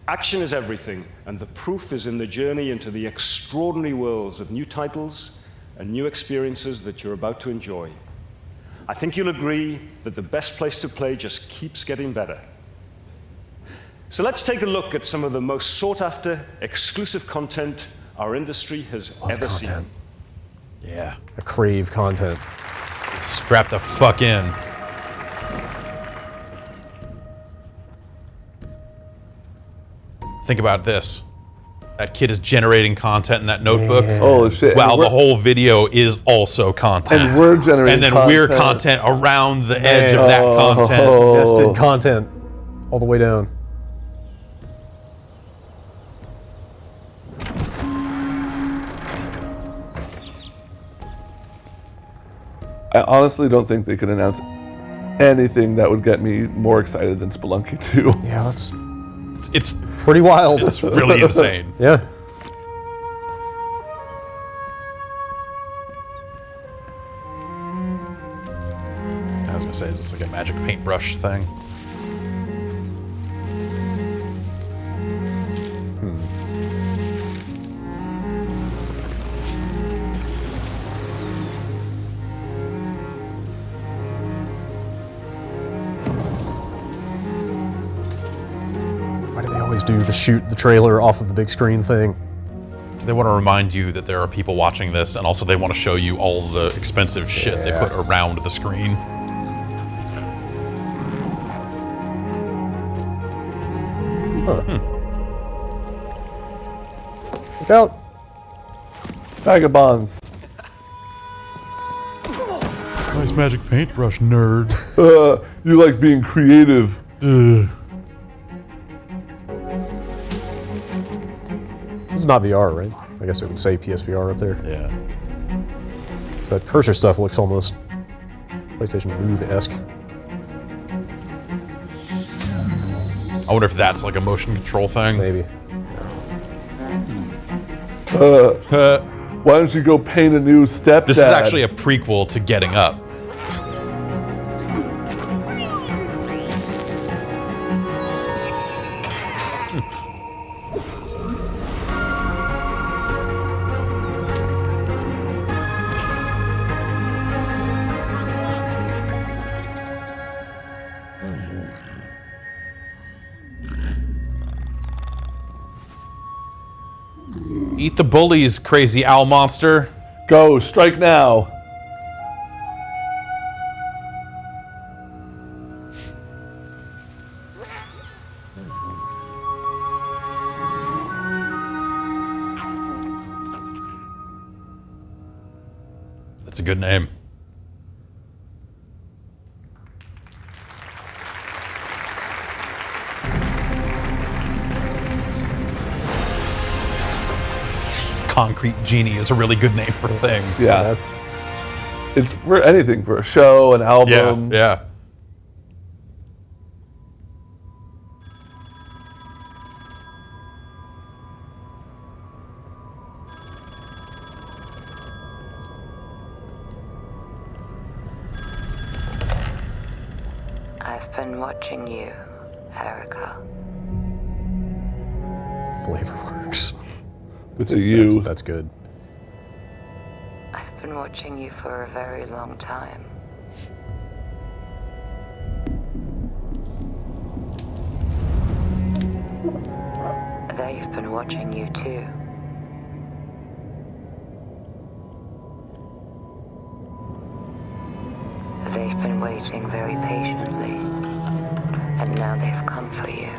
Action is everything, and the proof is in the journey into the extraordinary worlds of new titles and new experiences that you're about to enjoy. I think you'll agree that the best place to play just keeps getting better. So let's take a look at some of the most sought-after, exclusive content our industry has ever seen. Yeah. I crave content. Strap the fuck in. Think about this. That kid is generating content in that notebook. Yeah. Holy shit. Wow, the whole video is also content. And we're generating And then content. we're content around the edge of that content. Nested content all the way down. I honestly don't think they could announce anything that would get me more excited than Spelunky 2. Yeah, it's pretty wild. It's really insane. Yeah. I was gonna say, is this like a magic paintbrush thing? Why do they always do the shoot the trailer off of the big screen thing? They want to remind you that there are people watching this, and also they want to show you all the expensive shit they put around the screen. Look out! Vagabonds. Nice magic paintbrush, nerd. You like being creative. This is not VR, right? I guess it would say PSVR up there. Yeah. So that cursor stuff looks almost PlayStation Move-esque. I wonder if that's like a motion control thing. Maybe. Why don't you go paint a new stepdad? This is actually a prequel to Getting Up. Eat the bullies, crazy owl monster. Go, strike now. That's a good name. Concrete Genie is a really good name for things. Yeah. It's for anything, for a show, an album. Yeah. I've been watching you, Erica. Flavorworks. With a U. That's good. I've been watching you for a very long time. They've been watching you too. They've been waiting very patiently, and now they've come for you.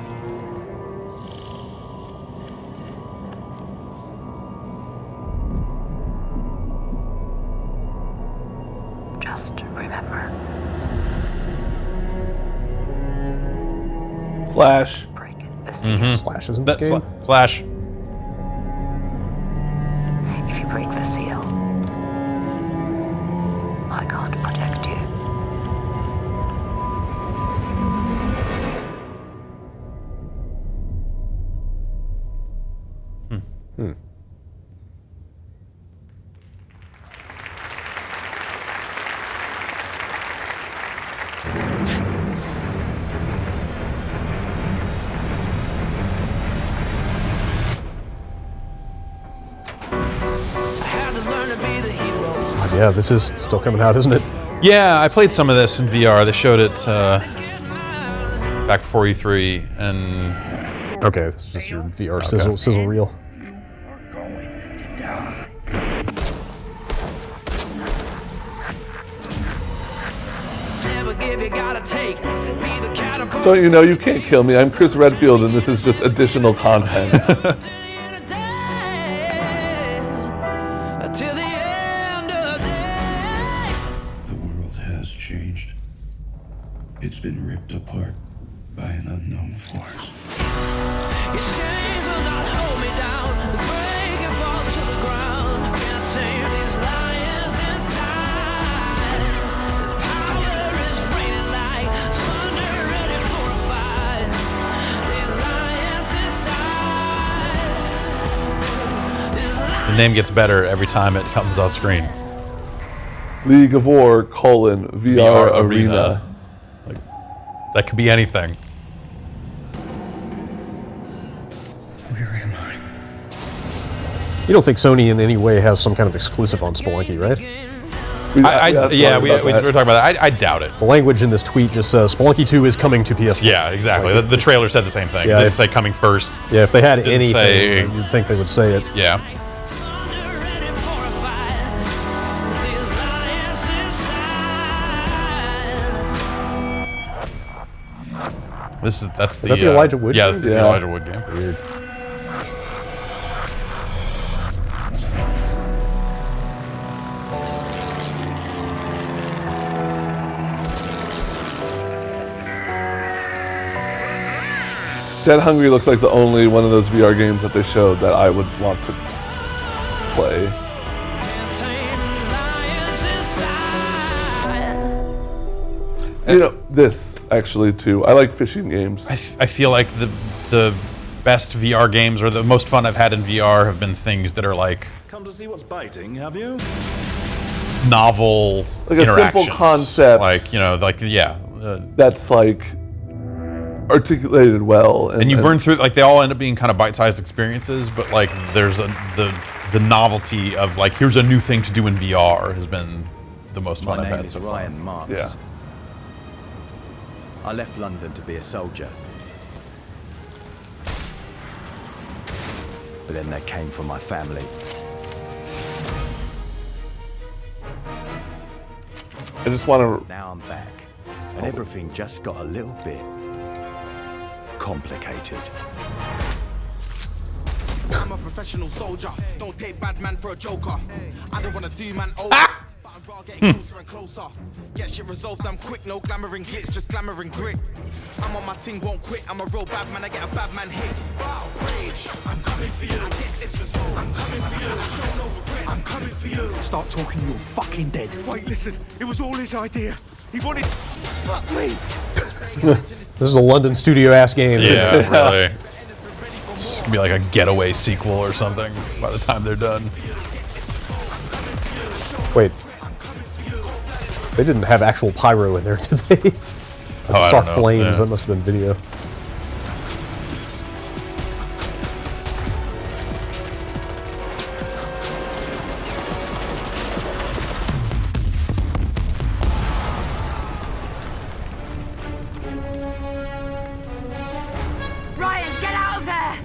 Just remember. Slash. Break it. Slashes in this game. Slash. If you break the seal, I can't protect you. Yeah, this is still coming out, isn't it? Yeah, I played some of this in VR. They showed it back before E3, and okay, this is just your VR sizzle reel. Don't you know you can't kill me? I'm Chris Redfield, and this is just additional content. It's been ripped apart by an unknown force. the name gets better every time it comes on screen. League of War, VR Arena. Like, that could be anything. Where am I? You don't think Sony in any way has some kind of exclusive on Spelunky, right? We were talking about that. I doubt it. The language in this tweet just says Spelunky 2 is coming to PS4. Yeah, exactly. Like, the trailer said the same thing. Yeah, They didn't say coming first. Yeah, if they had Didn't anything, say- you'd think they would say it. Yeah. That's Is that the Elijah Wood Yeah, game? this is the Elijah Wood game. Weird. Dead Hungry looks like the only one of those VR games that they showed that I would want to play. You know, this actually too. I like fishing games. I feel like the best VR games or the most fun I've had in VR have been things that are like Come to see what's biting, have you? novel Like a simple interactions. concept. Like, you know, like, yeah. That's like articulated well. And you burn through, like, they all end up being kind of bite-sized experiences, but like there's the novelty of like, here's a new thing to do in VR has been the most fun I've had so far. Ryan Marks. Yeah. I left London to be a soldier. But then they came for my family. I just want to. Now I'm back, and everything just got a little bit complicated. I'm a professional soldier. Don't take bad man for a joker. I don't wanna do man over. But I'm raw getting closer and closer. Get shit resolved, I'm quick, no glamour and glitz, just glamour and grit. I'm on my ting, won't quit. I'm a real bad man, I get a bad man hit. Wow, rage, I'm coming for you. I get this result. I'm coming for you. Show no regrets. I'm coming for you. Start talking, you're fucking dead. Wait, listen, it was all his idea. He wanted. Fuck me. This is a London studio-ass game. Yeah, really. It's just gonna be like a getaway sequel or something by the time they're done. Wait. They didn't have actual pyro in there, did they? I just saw don't know. flames. Yeah. That must have been video. Ryan, get out of there!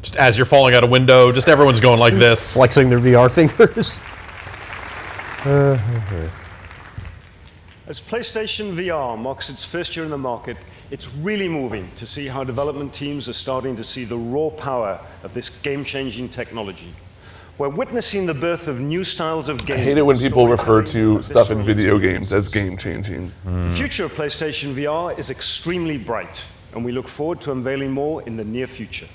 Just as you're falling out a window, just everyone's going like this. Flexing their VR fingers. As PlayStation VR marks its first year in the market, it's really moving to see how development teams are starting to see the raw power of this game-changing technology. We're witnessing the birth of new styles of I gaming. hate it when people refer to stuff in video games as game-changing. The future of PlayStation VR is extremely bright, and we look forward to unveiling more in the near future.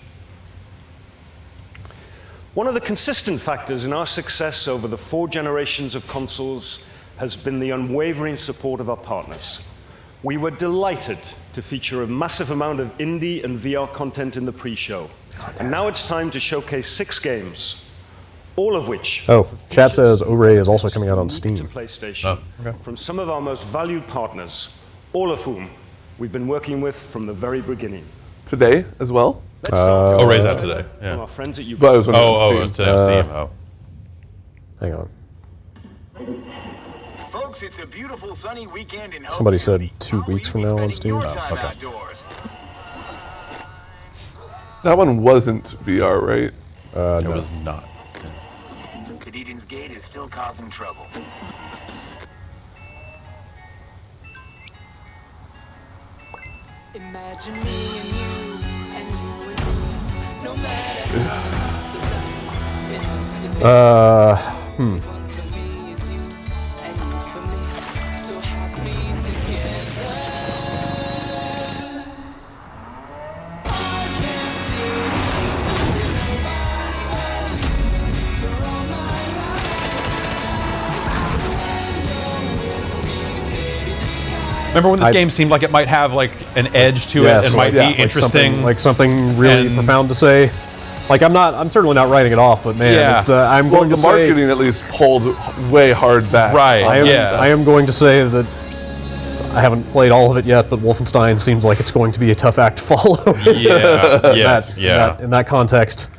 One of the consistent factors in our success over the 4 generations of consoles has been the unwavering support of our partners. We were delighted to feature a massive amount of indie and VR content in the pre-show. And now it's time to showcase 6 games, all of which chat says O-Ray is also coming out on Steam. to PlayStation from some of our most valued partners, all of whom we've been working with from the very beginning. Today as well? O-Ray's out today. From our friends at Ubisoft. But it was when it was Oh, Steam. it's today on Steam. Oh. Hang on. Folks, it's a beautiful sunny weekend in Somebody said 2 weeks from now on Steam. okay. That one wasn't VR, right? It No. was not. Eden's Gate is still causing trouble. Imagine me and you, and you and me. No matter how toss the dice, it has to be. One for me is you, and you for me. So happy together. I can't see nobody but you for all my Remember when this game seemed like it might have like an edge to it and might be interesting, like something really profound to say. Like I'm certainly not writing it off, but man, it's, I'm going to the say marketing at least pulled way hard back. Right. I am going to say that I haven't played all of it yet, but Wolfenstein seems like it's going to be a tough act to follow. In that context.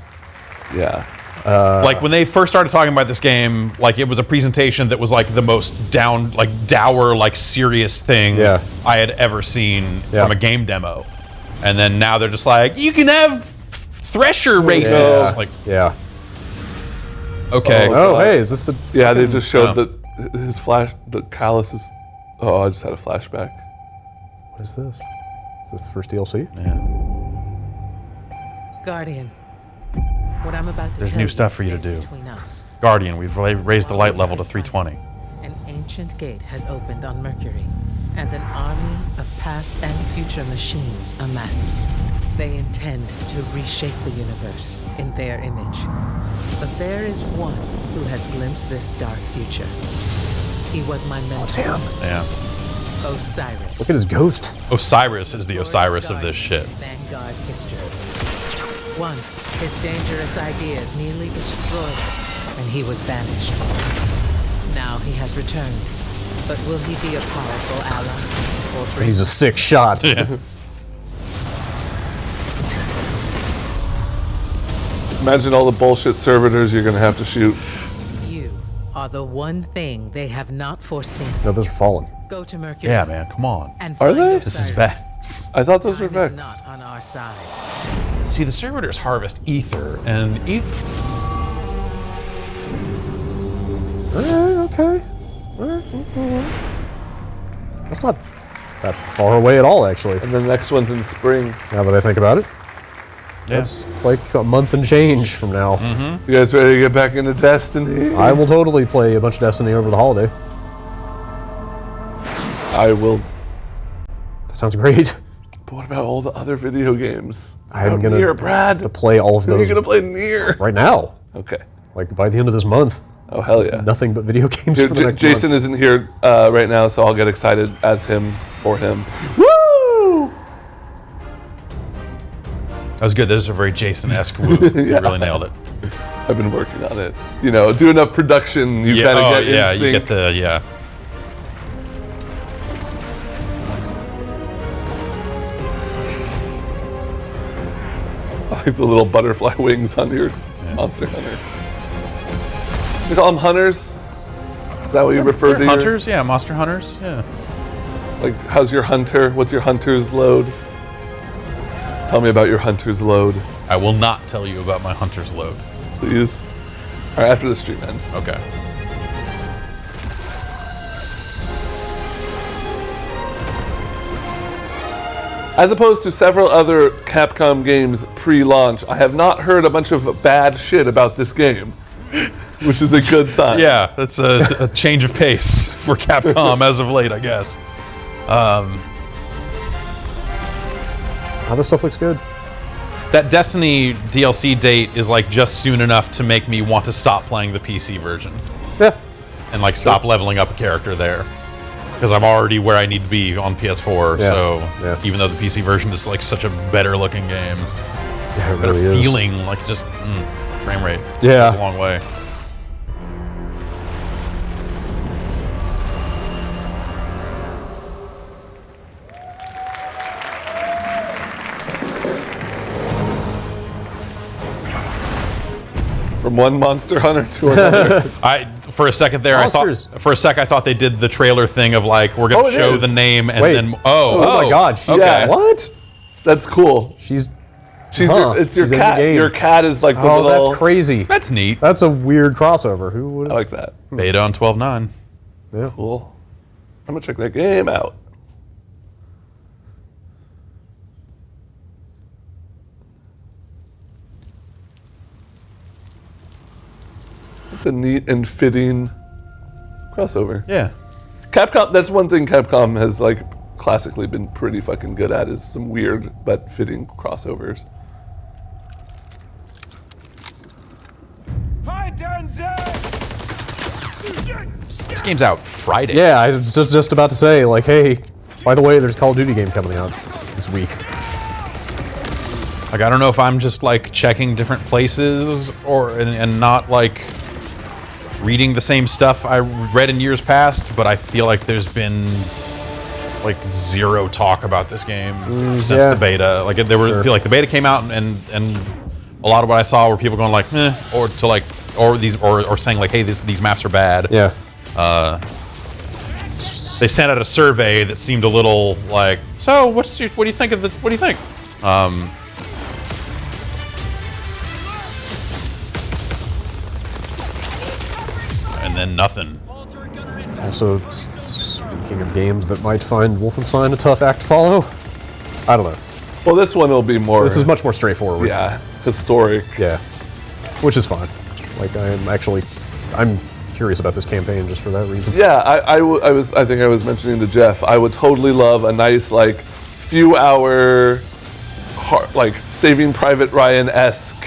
Yeah. Like when they first started talking about this game, like it was a presentation that was like the most dour, like serious thing I had ever seen from a game demo. And then now they're just like, you can have Thresher races. Like, okay. Oh, hey, is this the? Yeah, they just showed that the callus is. Oh, I just had a flashback. What is this? Is this the first DLC? Yeah. Guardian, what I'm about to There's tell new you stuff for you to stays do. between us. Guardian, we've raised the light level to 320. An ancient gate has opened on Mercury, and an army of past and future machines amasses. They intend to reshape the universe in their image. But there is one who has glimpsed this dark future. He was my mentor. It's him. Yeah. Osiris. Look at his ghost. Osiris is the Osiris of this shit. Vanguard history. Once, his dangerous ideas nearly destroyed us, and he was banished. Now he has returned. But will he be a powerful ally? Or bring He's a sick shot. Imagine all the bullshit servitors you're gonna have to shoot. You are the one thing they have not foreseen. No, those are fallen. Go to Mercury. Yeah, man, come on. And Are find they? This is Osiris. Vex. I thought those were Time is Vex. not on our side. See, the servitors harvest ether, and Okay. That's not that far away at all, actually. And the next one's in spring. Now that I think about it. That's like a month and change from now. You guys ready to get back into Destiny? I will totally play a bunch of Destiny over the holiday. I will. That sounds great. But what about all the other video games? I'm gonna Nier, Brad. have to play all of You're those gonna play Nier right now. Okay. Like by the end of this month. Oh hell yeah! Nothing but video games Here, for the next Jason month. isn't here right now, so I'll get excited as him for him. Woo! that was good. This is a very Jason-esque woo. You really nailed it. I've been working on it. You know, do enough production, you kind of get in sync. you get the I like the little butterfly wings on your Monster Hunter. You call them hunters? Is that what you refer to? They're hunters, yeah, monster hunters, yeah. Like, how's your hunter? What's your hunter's load? Tell me about your hunter's load. I will not tell you about my hunter's load. Please. All right, after the stream ends. Okay. As opposed to several other Capcom games pre-launch, I have not heard a bunch of bad shit about this game. which is a good sign. Yeah, that's a change of pace for Capcom as of late, I guess. This stuff looks good. That Destiny DLC date is like just soon enough to make me want to stop playing the PC version. Yeah. And like stop leveling up a character there. Because I'm already where I need to be on PS4, so even though the PC version is like such a better looking game, yeah, it better really is. feeling, like just frame rate. Yeah. Goes a long way. From one Monster Hunter to another. For a second there, I thought they did the trailer thing of like we're gonna show the name and then my God, okay. What? That's cool. She's it's your she's in the cat. game. Your cat is like the Oh, little. that's crazy. That's neat. That's a weird crossover. Who would? I like that. Beta on 12.9. Yeah. Cool. I'm gonna check that game out. It's a neat and fitting crossover. Yeah. Capcom, that's one thing Capcom has like classically been pretty fucking good at, is some weird but fitting crossovers. This game's out Friday. Yeah, I was just about to say, like, hey, by the way, there's a Call of Duty game coming out this week. Like I don't know if I'm just like checking different places and not like reading the same stuff I read in years past, but I feel like there's been like zero talk about this game since the beta. Like there were like the beta came out and a lot of what I saw were people going like or saying like, hey, these maps are bad. Yeah. They sent out a survey that seemed a little like, so what do you think of what do you think? And then nothing. Also, speaking of games that might find Wolfenstein a tough act to follow, I don't know. Well, this one will be more. This is much more straightforward. Yeah, historic. Yeah, which is fine. Like I'm curious about this campaign just for that reason. Yeah, I think I was mentioning to Jeff, I would totally love a nice like few hour, like Saving Private Ryan-esque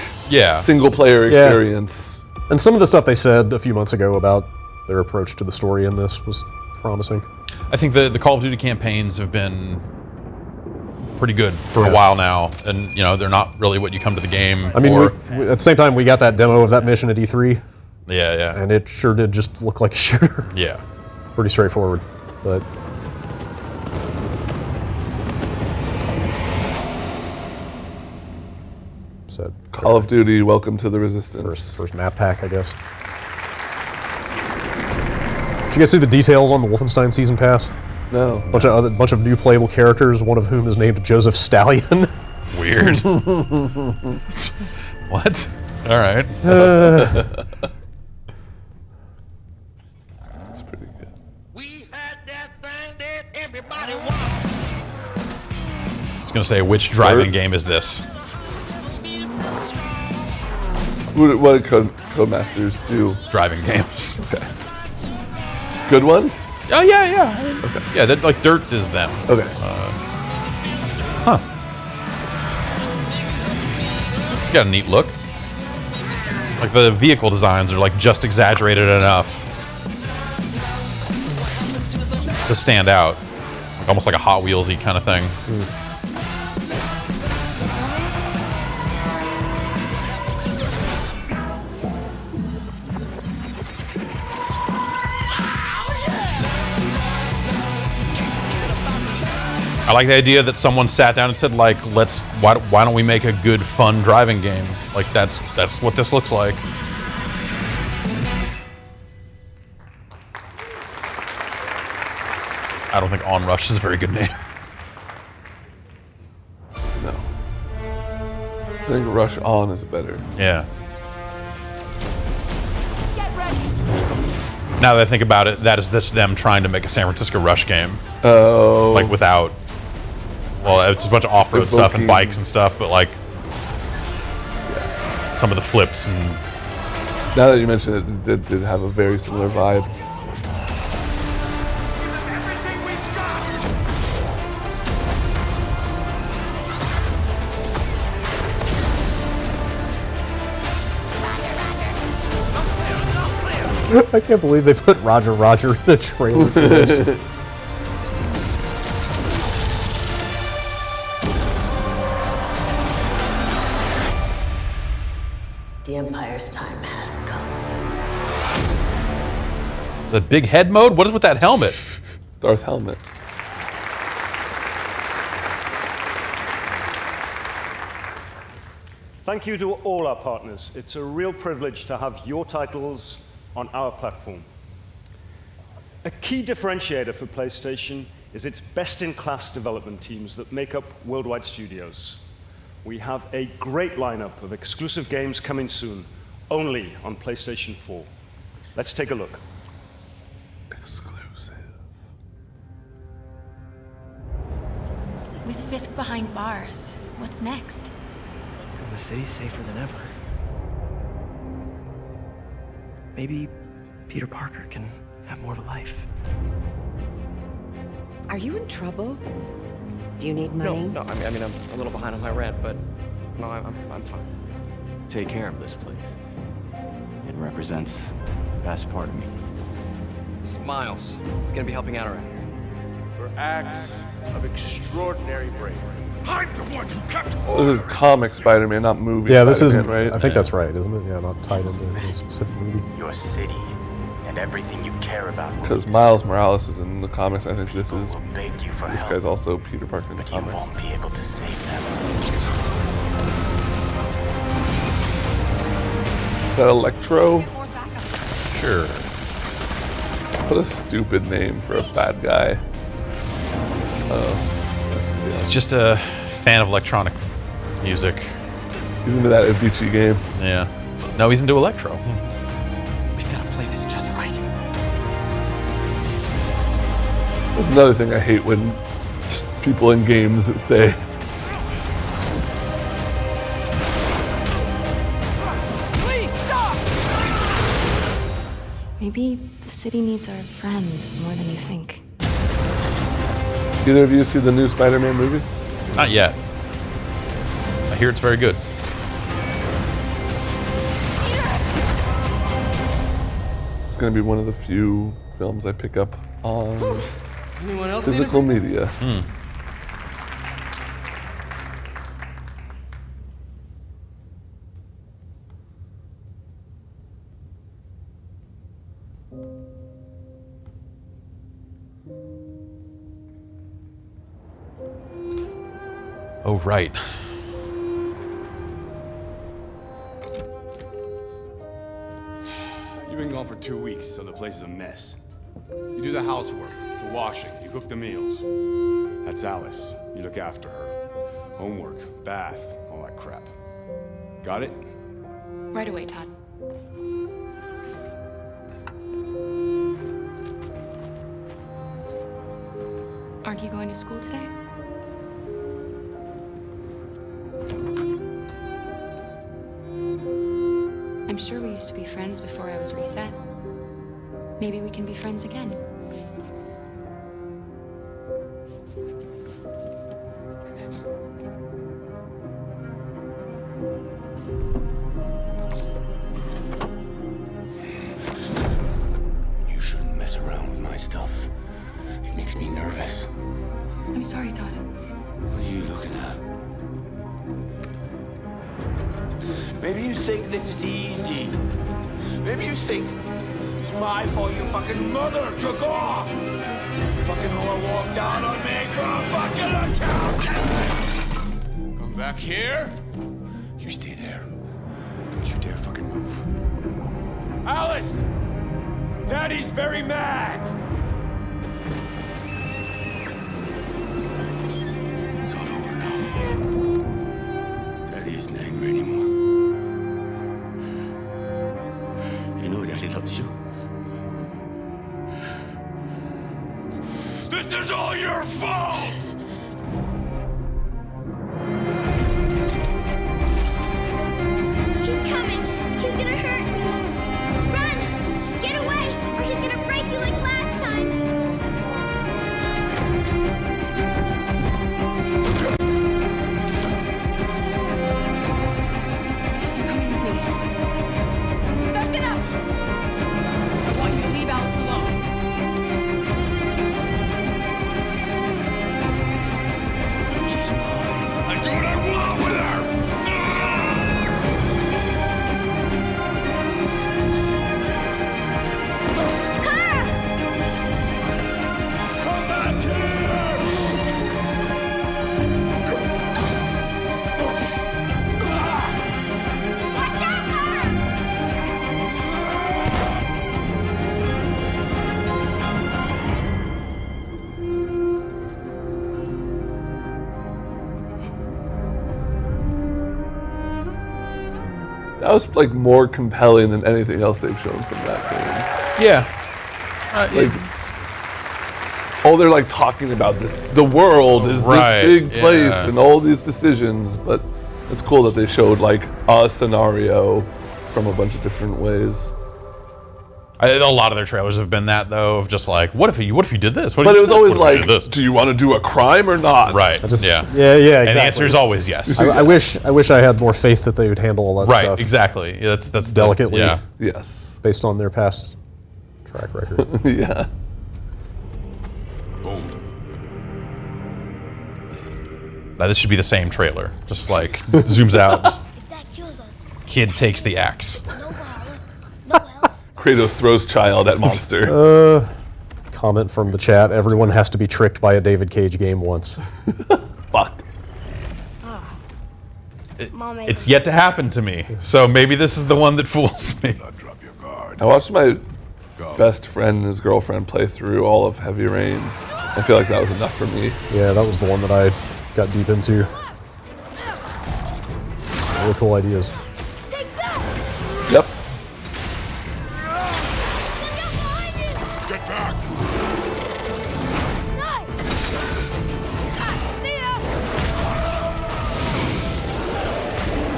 single player experience. And some of the stuff they said a few months ago about their approach to the story in this was promising. I think the Call of Duty campaigns have been pretty good for a while now, and you know they're not really what you come to the game I mean, for. at the same time, we got that demo of that mission at E3. Yeah. And it sure did just look like a shooter. Yeah. Pretty straightforward, but. Said Call of Duty, Welcome to the Resistance. First map pack, I guess. Did you guys see the details on the Wolfenstein Season Pass? No. Bunch of new playable characters, one of whom is named Joseph Stallion. Weird. What? All right. That's pretty good. I was gonna say, which driving game is this? What did Codemasters do? Driving games. Okay. Good ones? Oh yeah. Okay. Yeah, that like Dirt is them. Okay. It's got a neat look. Like the vehicle designs are like just exaggerated enough to stand out. Like almost like a Hot Wheels-y kind of thing. I like the idea that someone sat down and said, like, why don't we make a good, fun driving game? Like, that's what this looks like. I don't think Onrush is a very good name. No. I think Rush On is better. Yeah. Now that I think about it, that's them trying to make a San Francisco Rush game. Oh. Like without. Well, it's a bunch of off-road stuff and bikes and stuff, but like some of the flips and Now that you mention it, it did have a very similar vibe. I can't believe they put Roger Roger in a trailer for this. The Empire's time has come. The big head mode? What is with that helmet? Darth Helmet. Thank you to all our partners. It's a real privilege to have your titles on our platform. A key differentiator for PlayStation is its best-in-class development teams that make up Worldwide Studios. We have a great lineup of exclusive games coming soon, only on PlayStation 4. Let's take a look. Exclusive. With Fisk behind bars, what's next? The city's safer than ever. Maybe Peter Parker can have more of a life. Are you in trouble? Do you need money? No, I mean, I'm a little behind on my rent, but no, I'm fine. Take care of this place. It represents the best part of me. It's Miles. He's gonna be helping out around here. For acts of extraordinary bravery. I'm the one who kept. This is comic Spider-Man, not movie. Yeah, this Spider-Man, isn't. right? I think that's right, isn't it? Yeah, not tied into a specific movie. Your city and everything you care about. Because Miles Morales is in the comics. I think this is. Beg you for This help, guy's also Peter Parker in the comics. you won't be able to save them. Is that Electro? Sure. What a stupid name for a bad guy. He's just a fan of electronic music. He's into that Avicii game. Yeah. No, he's into electro. We've gotta play this just right. That's another thing I hate when people in games say. Please stop! Maybe the city needs our friend more than you think. Either of you see the new Spider-Man movie? Not yet. I hear it's very good. It's going to be one of the few films I pick up on Anyone else physical media. Oh, right. You've been gone for 2 weeks, so the place is a mess. You do the housework, the washing, you cook the meals. That's Alice. You look after her. Homework, bath, all that crap. Got it? Right away, Todd. Aren't you going to school today? I'm sure we used to be friends before I was reset. Maybe we can be friends again. You shouldn't mess around with my stuff. It makes me nervous. I'm sorry, Todd. What are you looking at? Maybe you think this is easy. Maybe you think it's my fault your fucking mother took off. Fucking whore walked down on me for a fucking account. Come back here. You stay there. Don't you dare fucking move. Alice! Daddy's very mad. It's all over now. Daddy isn't angry anymore. You know Daddy loves you. This is all your fault! He's coming. He's gonna hurt me. That was like more compelling than anything else they've shown from that game. Yeah. They're like talking about this. The world is this big place and all these decisions, but it's cool that they showed like a scenario from a bunch of different ways. A lot of their trailers have been that though, of just like, what if you did this? But it was always like, do you want to do a crime or not? Right. Yeah, exactly. And the answer is always yes. I wish I had more faith that they would handle all that stuff. Right, exactly. Yeah, that's delicately. Yes. Based on their past track record. Yeah. Now this should be the same trailer. Just like zooms out. Just, kid takes the axe. Kratos throws child at monster. Comment from the chat: everyone has to be tricked by a David Cage game once. Fuck. It's yet to happen to me, so maybe this is the one that fools me. I watched my best friend and his girlfriend play through all of Heavy Rain. I feel like that was enough for me. Yeah, that was the one that I got deep into. Really cool ideas. Yep.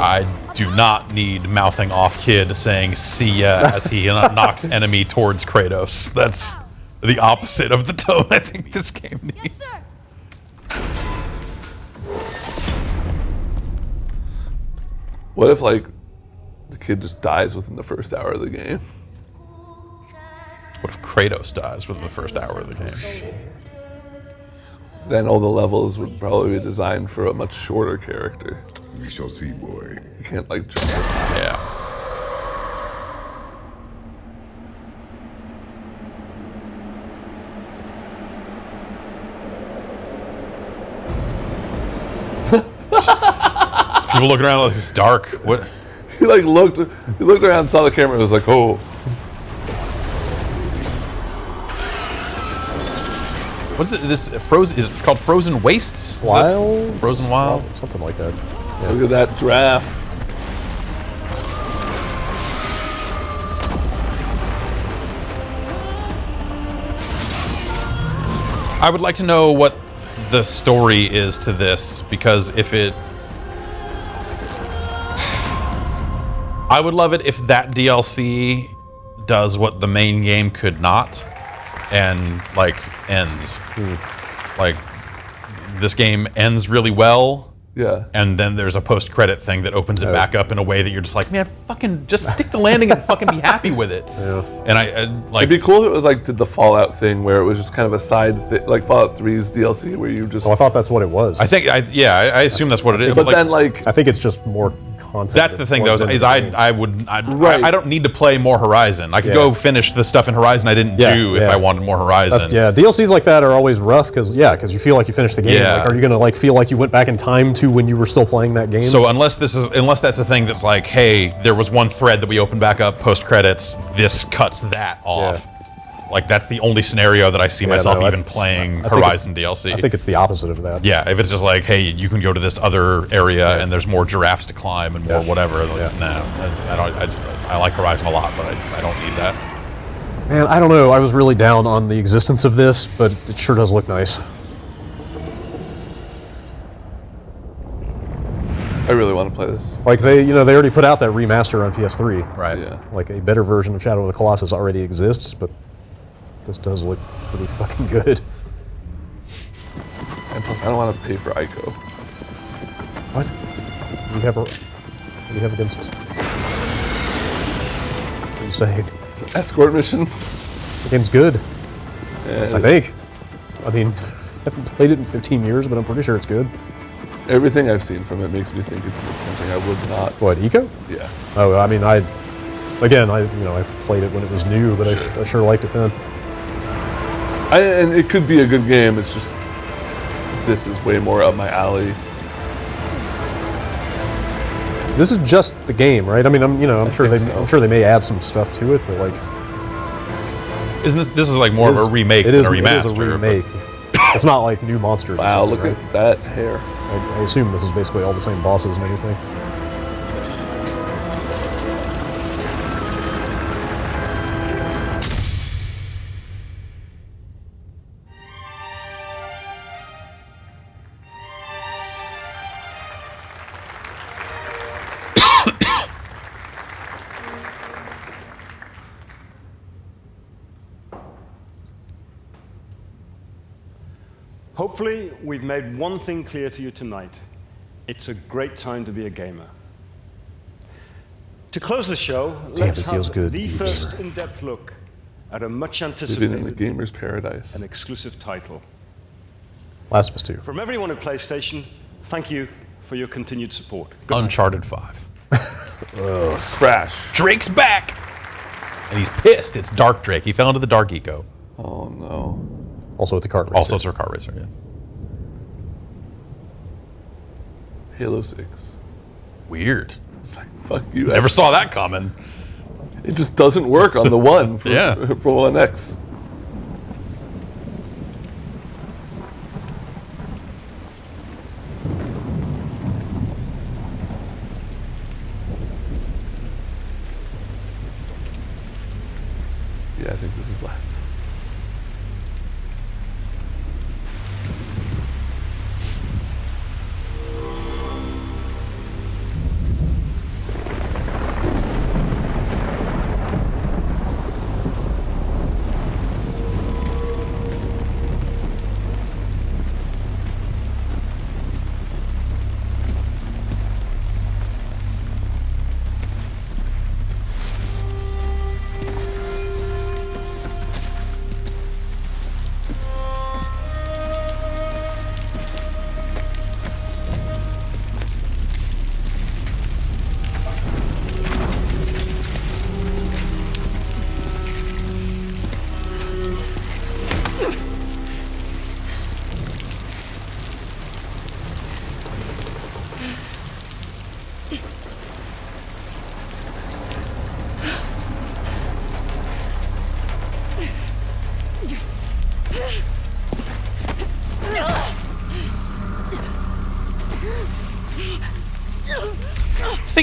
I do not need mouthing off kid saying "see ya" as he knocks enemy towards Kratos. That's the opposite of the tone I think this game needs. What if like the kid just dies within the first hour of the game? What if Kratos dies within the first hour of the game? Then all the levels would probably be designed for a much shorter character. We shall see, boy. You can't like jump. Yeah. There's people looking around like it's dark. What? He looked around, saw the camera, and was like, "Oh." What is it? This frozen is it called Frozen Wastes? Wild? Frozen Wild? Something like that. Yeah. Look at that draft. I would like to know what the story is to this, because if it... I would love it if that DLC does what the main game could not, and like ends. Like this game ends really well. Yeah. And then there's a post-credit thing that opens it back up in a way that you're just like, man, fucking just stick the landing and fucking be happy with it. Yeah. And I like. It'd be cool if it was like did the Fallout thing where it was just kind of a side thing, like Fallout 3's DLC, where you just. Oh, I thought that's what it was. I think, I assume that's what it is. But then, like, I think it's just more content. That's the thing, though, is I don't need to play more Horizon. I could go finish the stuff in Horizon I didn't do if I wanted more Horizon. DLCs like that are always rough because you feel like you finished the game. Yeah. Like, are you gonna feel like you went back in time to when you were still playing that game? So unless that's a thing that's like, hey, there was one thread that we opened back up post credits, this cuts that off. Like that's the only scenario that I see myself even playing Horizon DLC. I think it's the opposite of that. Yeah, if it's just like, hey, you can go to this other area and there's more giraffes to climb and more whatever. Like, no, I don't. I like Horizon a lot, but I don't need that. Man, I don't know. I was really down on the existence of this, but it sure does look nice. I really want to play this. Like they already put out that remaster on PS3. Right. Yeah. Like a better version of Shadow of the Colossus already exists, but this does look pretty fucking good. And plus, I don't want to pay for ICO. What? What do you have against? What are you saying? Escort missions. The game's good. And I think. I mean, I haven't played it in 15 years, but I'm pretty sure it's good. Everything I've seen from it makes me think it's something I would not. What, Eco? Yeah. Oh, I mean, I played it when it was new, but I sure liked it then. And it could be a good game. It's just this is way more up my alley. This is just the game, right? I mean, I'm sure they may add some stuff to it, but like, isn't this is like more of a remake than a remaster? It is a remake. It's not like new monsters. Wow, or something, look at that hair. I assume this is basically all the same bosses and everything. Hopefully, we've made one thing clear to you tonight. It's a great time to be a gamer. To close the show, let's have the first in-depth look at a much anticipated Living in the gamer's paradise. An exclusive title. Last of Us 2. From everyone at PlayStation, thank you for your continued support. Uncharted 5. Crash. Drake's back! And he's pissed. It's Dark Drake. He fell into the Dark Eco. Oh, no. Also, it's a kart racer. Also, it's a kart racer, yeah. Halo 6. Weird. It's like, fuck you. Never saw that coming. It just doesn't work on the one for, for One X. Yeah, I think this is last.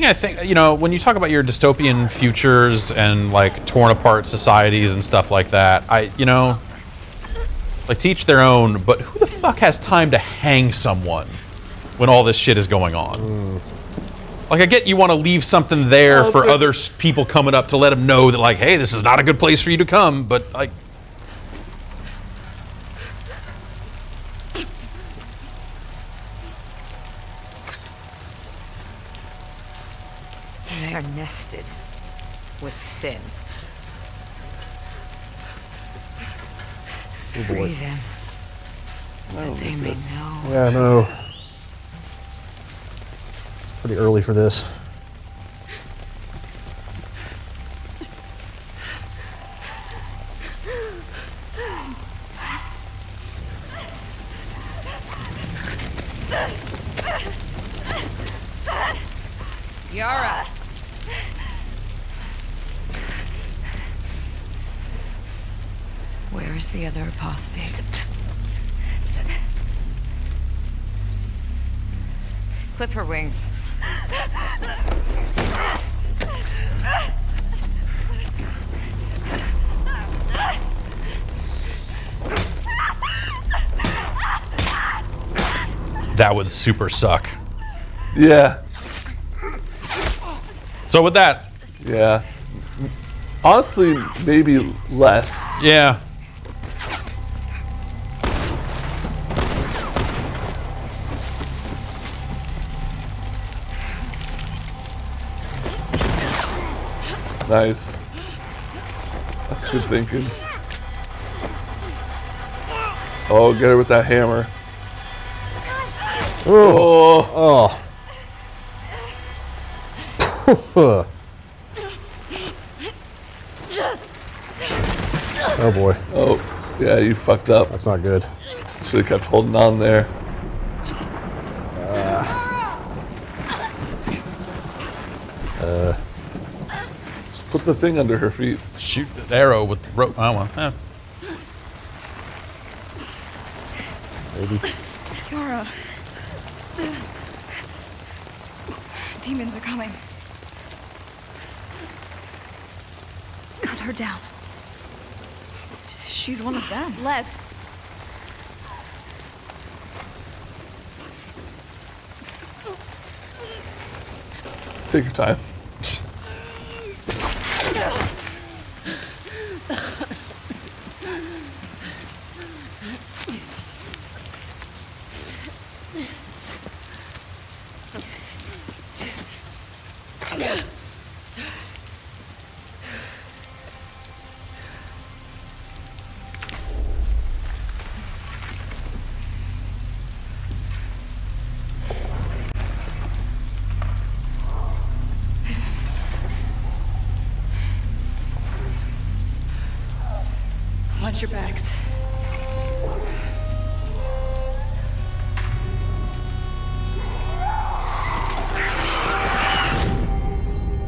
I think, you know, when you talk about your dystopian futures and like torn apart societies and stuff like that, you know, like to each their own, but who the fuck has time to hang someone when all this shit is going on? Like, I get you want to leave something there for other people coming up to let them know that, like, hey, this is not a good place for you to come, but like, They are nested with sin. Oh boy. Free them, that they may know. Yeah, no. It's pretty early for this. Yara! Where is the other apostate? Clip her wings. that would super suck. Yeah. So with that. Yeah. Honestly, maybe less. Yeah. Nice. That's good thinking. Oh, get her with that hammer. Oh. Oh. Oh boy. Oh, yeah, you fucked up. That's not good. Should have kept holding on there. Just put the thing under her feet. Shoot the arrow with the rope. Oh, well. Yeah. Maybe. Yara. Demons are coming. Cut her down. She's one of them. Left. Take your time. Watch your backs.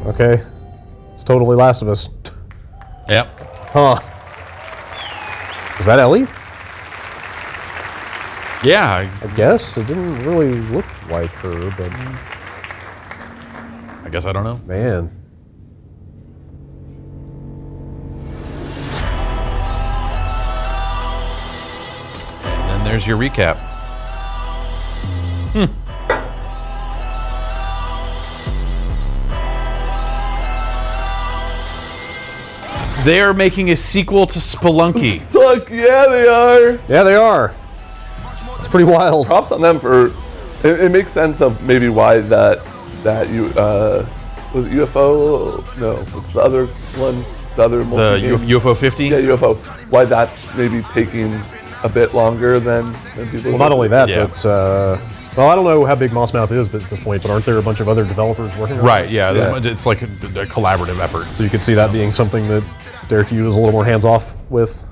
Okay. It's totally Last of Us. Yep. Huh. Was that Ellie? Yeah. I guess. It didn't really look like her, but... I guess I don't know. Man. And then there's your recap. They're making a sequel to Spelunky. Fuck yeah, they are. Yeah, they are. It's pretty wild. Props on them for. It makes sense of maybe why that you was it UFO? No, what's the other one? The other UFO 50. Yeah, UFO. Why that's maybe taking a bit longer than people. Well, not only that, but well, I don't know how big Moss Mouth is at this point, but aren't there a bunch of other developers working on it? Right. Yeah. It's like a collaborative effort. So you could see that being something that Derek Yu is a little more hands-off with,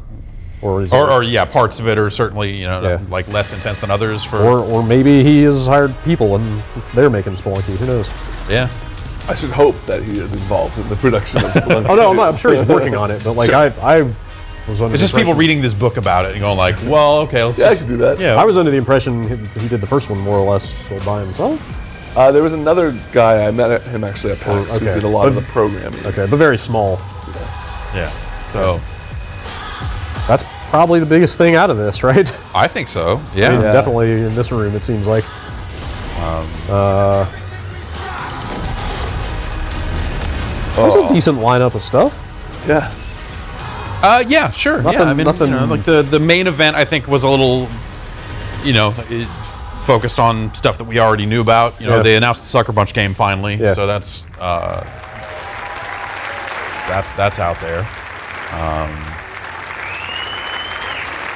or is or yeah, parts of it are certainly like less intense than others. For or maybe he has hired people and they're making Spelunky. Who knows? Yeah. I should hope that he is involved in the production of Spelunky. Oh no, I'm sure he's working on it, but like I was under it's just people reading this book about it and going like, well, okay, let's I just can do that. Yeah, I was under the impression he did the first one more or less all by himself. There was another guy, I met him actually at PAX, who did a lot of the programming. Okay, but very small. Yeah. So that's probably the biggest thing out of this, right? I think so. Yeah. I mean, definitely in this room, it seems like. There's a decent lineup of stuff. Yeah. Yeah, sure. Nothing, yeah, I mean, nothing. like the main event, I think, was a little, it focused on stuff that we already knew about. They announced the Sucker Punch game finally, so that's out there.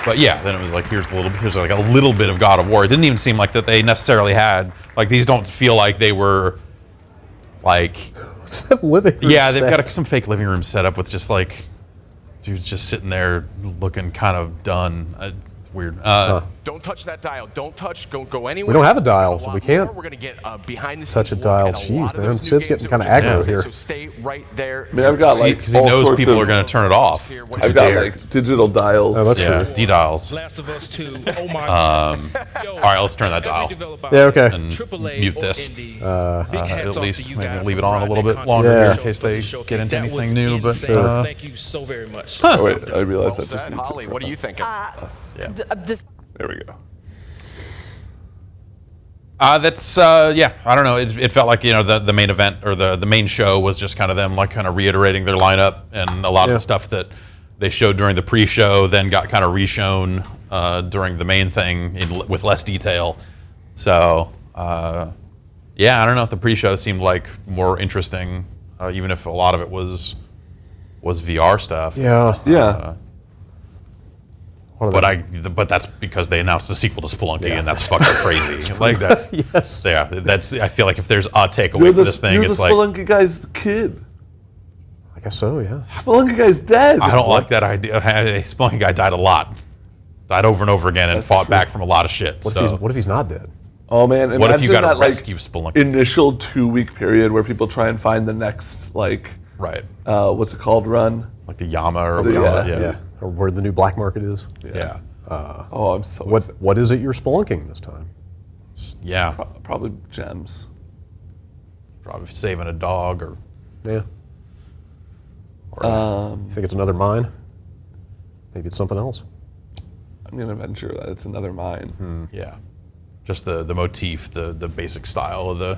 But yeah, then it was like here's like a little bit of God of War. It didn't even seem like that they necessarily had like these. Don't feel like they were like living room yeah, they've set. got some fake living room set up with just like dudes just sitting there looking kind of done. It's weird. Don't touch that dial. Don't go anywhere. We don't have a dial, so we can't We're gonna get behind the touch a dial. Jeez, man, Sid's getting kind of aggro here. So stay right there. I mean, I've got like because he knows people are going to turn it off. I've got like digital dials. Oh, that's true. D dials. Last of Us 2. Oh my. All right, let's turn that dial. Yeah, okay. And mute this. At least maybe leave it for on a little providing bit longer content here in for case they get into That was anything new. But insane. Thank you so very much. Oh, wait, I realized that just needs Holly, what are you thinking? There we go. That's yeah. I don't know. It felt like the main event or the main show was just kind of them like kind of reiterating their lineup, and a lot of the stuff that they showed during the pre-show then got kind of re-shown during the main thing with less detail. So yeah, I don't know. The pre-show seemed like more interesting, even if a lot of it was VR stuff. Yeah. But that's because they announced a sequel to Spelunky, and that's fucking crazy. Like that's yes. Yeah, that's. I feel like if there's a takeaway from this thing, it's like Spelunky guy's kid. I guess so. Yeah. Spelunky guy's dead. I don't like that idea. Spelunky guy died a lot, died over and over again, and fought back from a lot of shit. What if he's not dead? Oh man! What if you got that, to rescue Spelunky? Initial 2-week period where people try and find the next right. What's it called? Run. Like the Yama or whatever. Yeah. Or where the new black market is. Yeah. Oh, I'm so. What is it you're spelunking this time? Yeah. Probably gems. Probably saving a dog or. Yeah. Or you think it's another mine? Maybe it's something else. I'm gonna venture that it's another mine. Yeah. Just the motif, the basic style of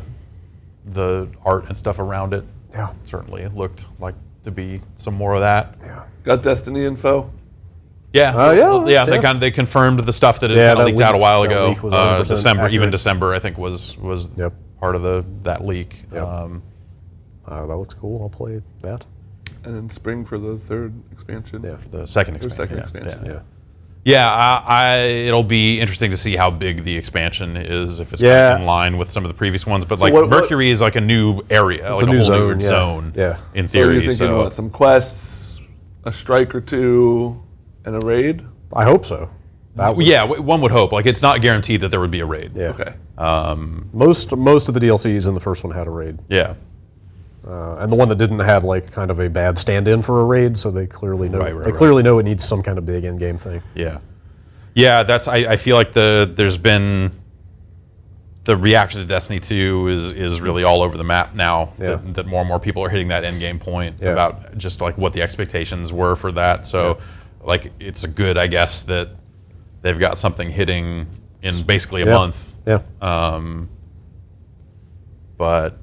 the art and stuff around it. Yeah. Certainly it looked like to be some more of that. Yeah. Got Destiny info. Yeah. They confirmed the stuff that had leaked out a while ago. December, December, I think was part of that leak. Yep. That looks cool. I'll play that. And then spring for the third expansion. Yeah, for the second Or expansion. second yeah, expansion. Yeah. Yeah, it'll be interesting to see how big the expansion is, if it's kind of in line with some of the previous ones. But like Mercury is like a new area, like a new whole new zone. zone. In So you're theory. thinking what, some quests, a strike or two, and a raid? I hope so. Yeah, one would hope. Like, it's not guaranteed that there would be a raid. Yeah. Okay. Most of the DLCs in the first one had a raid. Yeah. And the one that didn't had like kind of a bad stand-in for a raid, so they clearly know clearly know it needs some kind of big in-game thing. Yeah. Yeah, that's I feel like there's been the reaction to Destiny 2 is really all over the map now. Yeah. That more and more people are hitting that end game point Yeah. about just like what the expectations were for that. So like it's good, I guess, that they've got something hitting in basically a month. Yeah. But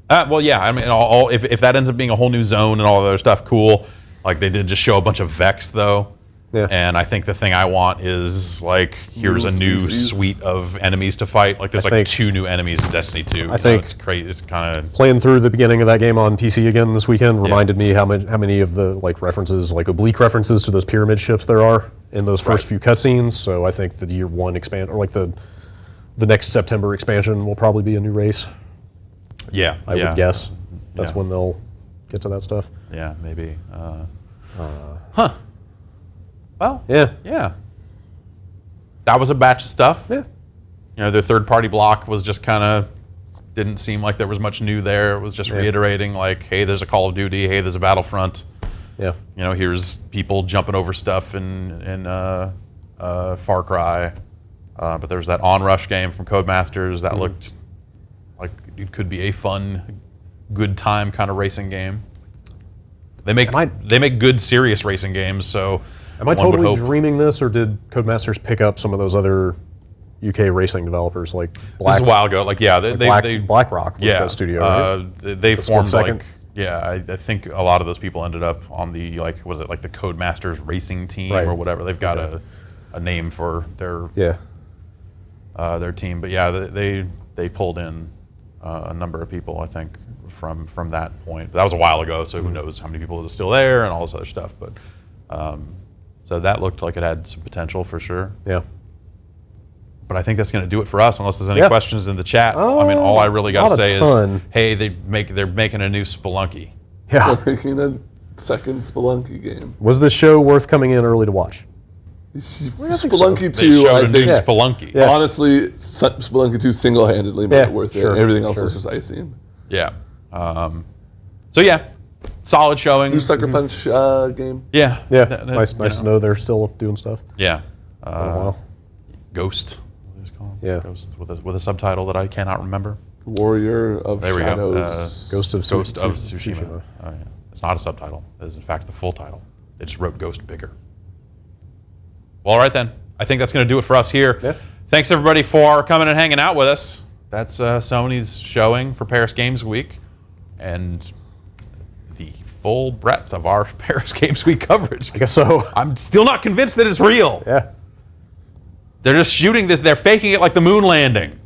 well, yeah. I mean, if that ends up being a whole new zone and all that other stuff, cool. Like they did just show a bunch of Vex though. Yeah. And I think the thing I want is like here's a new suite of enemies to fight. Like there's like 2 new enemies in Destiny 2. I think it's crazy. It's kind of playing through the beginning of that game on PC again this weekend reminded me how many of the like references, like oblique references to those pyramid ships there are in those first few cutscenes. So I think the year 1 or like the next September expansion will probably be a new race. Yeah, I would guess that's Yeah. when they'll get to that stuff. Yeah, maybe. Huh. Well, yeah. That was a batch of stuff. Yeah. You know, the third-party block was just kind of didn't seem like there was much new there. It was just reiterating like, hey, there's a Call of Duty. Hey, there's a Battlefront. Yeah. You know, here's people jumping over stuff in Far Cry. But there's that Onrush game from Codemasters that looked like it could be a fun, good time kind of racing game. They make good, serious racing games, so Am I totally dreaming this, or did Codemasters pick up some of those other UK racing developers like Black? This is a while ago. Like, yeah, BlackRock was that studio, right? They The formed Split Second? like, yeah, I think a lot of those people ended up on the, like, was it like the Codemasters racing team Right. or whatever? They've got a name for their team, but yeah, they pulled in a number of people, I think, from that point. That was a while ago, so who knows how many people are still there and all this other stuff. But so that looked like it had some potential for sure. Yeah. But I think that's going to do it for us, unless there's any questions in the chat. I mean, all I really got to say is, hey, they're making a new Spelunky. Yeah. They're making a second Spelunky game. Was this show worth coming in early to watch? Spelunky 2, They showed I a think. new Spelunky. Yeah. Honestly, Spelunky 2 single-handedly made it worth it. Everything else was just icing. Yeah. So yeah, solid showing. New Sucker Punch game. Yeah. Yeah. Nice to know they're still doing stuff. Yeah. Wow. Ghost. What is it called? Yeah. Ghost with a subtitle that I cannot remember. Warrior of There we Shadows. go. Ghost of Tsushima. Oh, yeah. It's not a subtitle. It is in fact the full title. They just wrote Ghost bigger. Well, all right then. I think that's going to do it for us here. Yeah. Thanks everybody for coming and hanging out with us. That's Sony's showing for Paris Games Week, and the full breadth of our Paris Games Week coverage. I guess so. I'm still not convinced that it's real. Yeah. They're just shooting this. They're faking it like the moon landing.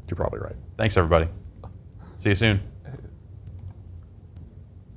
You're probably right. Thanks everybody. See you soon.